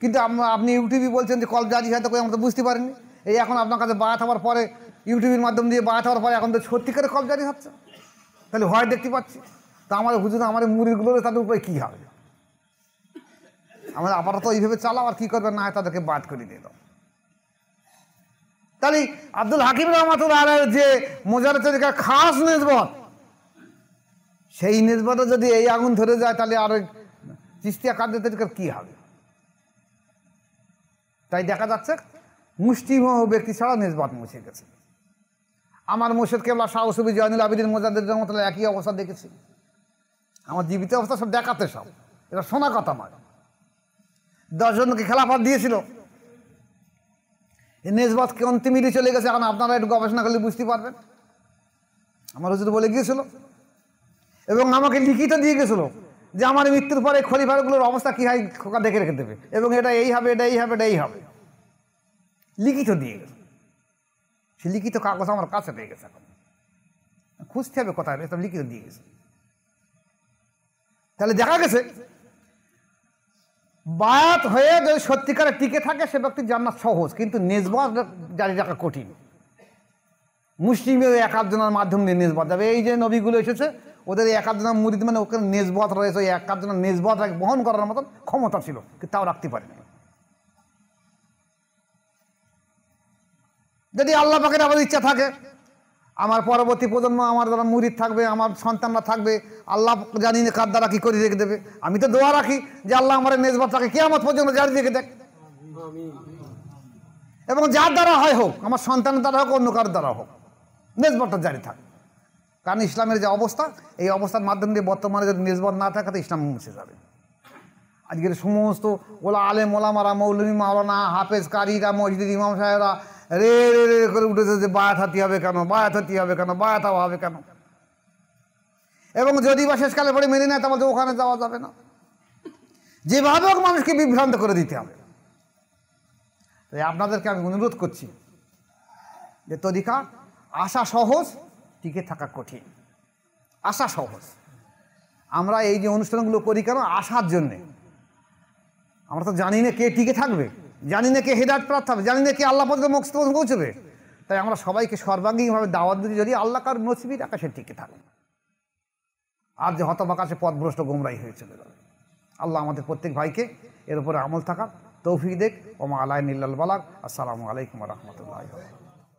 কিন্তু আপনি ইউটিউবে বলছেন যে কল জারি হয়, তো আমরা তো বুঝতে পারিনি। এই এখন আপনার কাছে বায়াত হওয়ার পরে, ইউটিউবের মাধ্যম দিয়ে বায়াত হওয়ার পরে এখন তো সত্যিকারে কল জারি হচ্ছে, তাহলে হয় দেখতে পাচ্ছি। তা আমার হুজুর আমার মুরিদগুলো তাদের উপরে কী হবে? আমরা আপাতত এইভাবে চালাও, আর কী করবে না হয় তাদেরকে বাদ করে দিয়ে দাও। তাহলে আব্দুল হাকিম রহমতুল্লাহ আলাইহির যে মোজাররদ তরিকার খাস নেসবত, সেই নেসবতে যদি এই আগুন ধরে যায়, তাহলে আর চিশতিয়া কাদের তরিকার কী হবে? তাই দেখা যাচ্ছে মুষ্টিমেয় ব্যক্তি ছাড়া নেসবত মুছে গেছে। আমার মুর্শিদ কেবলা শাহ সুফি জয়নুল আবেদিন মোজাদ্দেদ রহমতুল্লাহ একই অবস্থা দেখেছি। আমার জীবিত অবস্থা সব দেখাতে, সব এটা শোনা কথা নয়। 10 জনকে খেলাফত দিয়েছিল, এই নেসবত অন্তিম মিলে চলে গেছে। এখন আপনারা একটু গবেষণা করলে বুঝতে পারবেন। আমার হুজুর বলে গিয়েছিল এবং আমাকে লিখিত দিয়ে গেছিল যে আমার মৃত্যুর পরে খলিফাগুলোর অবস্থা কী হয় খোকা দেখে রেখে দেবে, এবং এটা এই হবে, এটা এই হবে, এটা এই হবে, লিখিত দিয়ে গেছে। সে লিখিত কাগজ আমার কাছে পেয়ে গেছে, এখন খুঁজতে হবে কোথায়, সব লিখিত দিয়ে গেছে। তাহলে দেখা গেছে বায়াত হয়ে যদি সত্যিকারে টিকে থাকে সে ব্যক্তি জান্নাত সহজ, কিন্তু নেসবত জারি রাখা কঠিন। মুসলিমের 1-2 মাধ্যম দিয়ে নেসবত যাবে। এই যে নবীগুলো এসেছে, ওদের 1-2 মুরিদ মানে ওখানে নেসবত রয়েছে, ওই 1-2 নেসবত বহন করার মতন ক্ষমতা ছিল, কিন্তু তাও রাখতে পারেনি। যদি আল্লাহ পাকের আবার ইচ্ছা থাকে, আমার পরবর্তী প্রজন্ম, আমার যারা মুরিদ থাকবে, আমার সন্তানরা থাকবে, আল্লাহ জানি না কার দ্বারা কী করে রেখে দেবে। আমি তো দোয়া রাখি যে আল্লাহ আমার নেসবতটাকে কিয়ামত পর্যন্ত জারি রেখে দেখ, এবং যার দ্বারা হয় হোক, আমার সন্তানের দ্বারা হোক, অন্য কারোর দ্বারা হোক, নিসবতটা জারি থাকে। কারণ ইসলামের যে অবস্থা, এই অবস্থার মাধ্যম দিয়ে বর্তমানে যদি নিসবত না থাকে তো ইসলাম মুছে যাবে। আজকের সমস্ত ওলা আলেম ওলামারা, মৌলভী মাওলানা, হাফেজ কারিরা, মসজিদের ইমাম সাহেবরা রে রে রে করে উঠেছে যে বায়াত হাতি হবে কেন, বায়াত হাতি হবে কেন, বায়াত হওয়া হবে কেন, এবং যদি বা শেষকালে পরে মেনে নেয় তাহলে ওখানে যাওয়া যাবে না। যেভাবে হোক মানুষকে বিভ্রান্ত করে দিতে হবে। তাই আপনাদেরকে আমি অনুরোধ করছি যে তরিকা আসা সহজ, টিকে থাকা কঠিন। আসা সহজ, আমরা এই যে অনুষ্ঠানগুলো করি কেন, আসার জন্যে। আমরা তো জানি না কে টিকে থাকবে, জানি না কে হেদায়েত প্রাপ্ত হবে, জানি না কে আল্লাহ পর্যন্ত মোক্ষ পৌঁছবে। তাই আমরা সবাইকে সর্বাঙ্গীনভাবে দাওয়াত দিই, যদি আল্লাহ কার নসিবের আকাশে টিকে থাকবে, আর যে হতবাকাশে পথভ্রষ্ট গোমরাই হয়ে চলে যাবে। আল্লাহ আমাদের প্রত্যেক ভাইকে এর উপরে আমল থাকার তৌফিক দেখ। ওমা আলাইহিল বালাগ। আসসালামু আলাইকুম ওয়া রাহমাতুল্লাহি।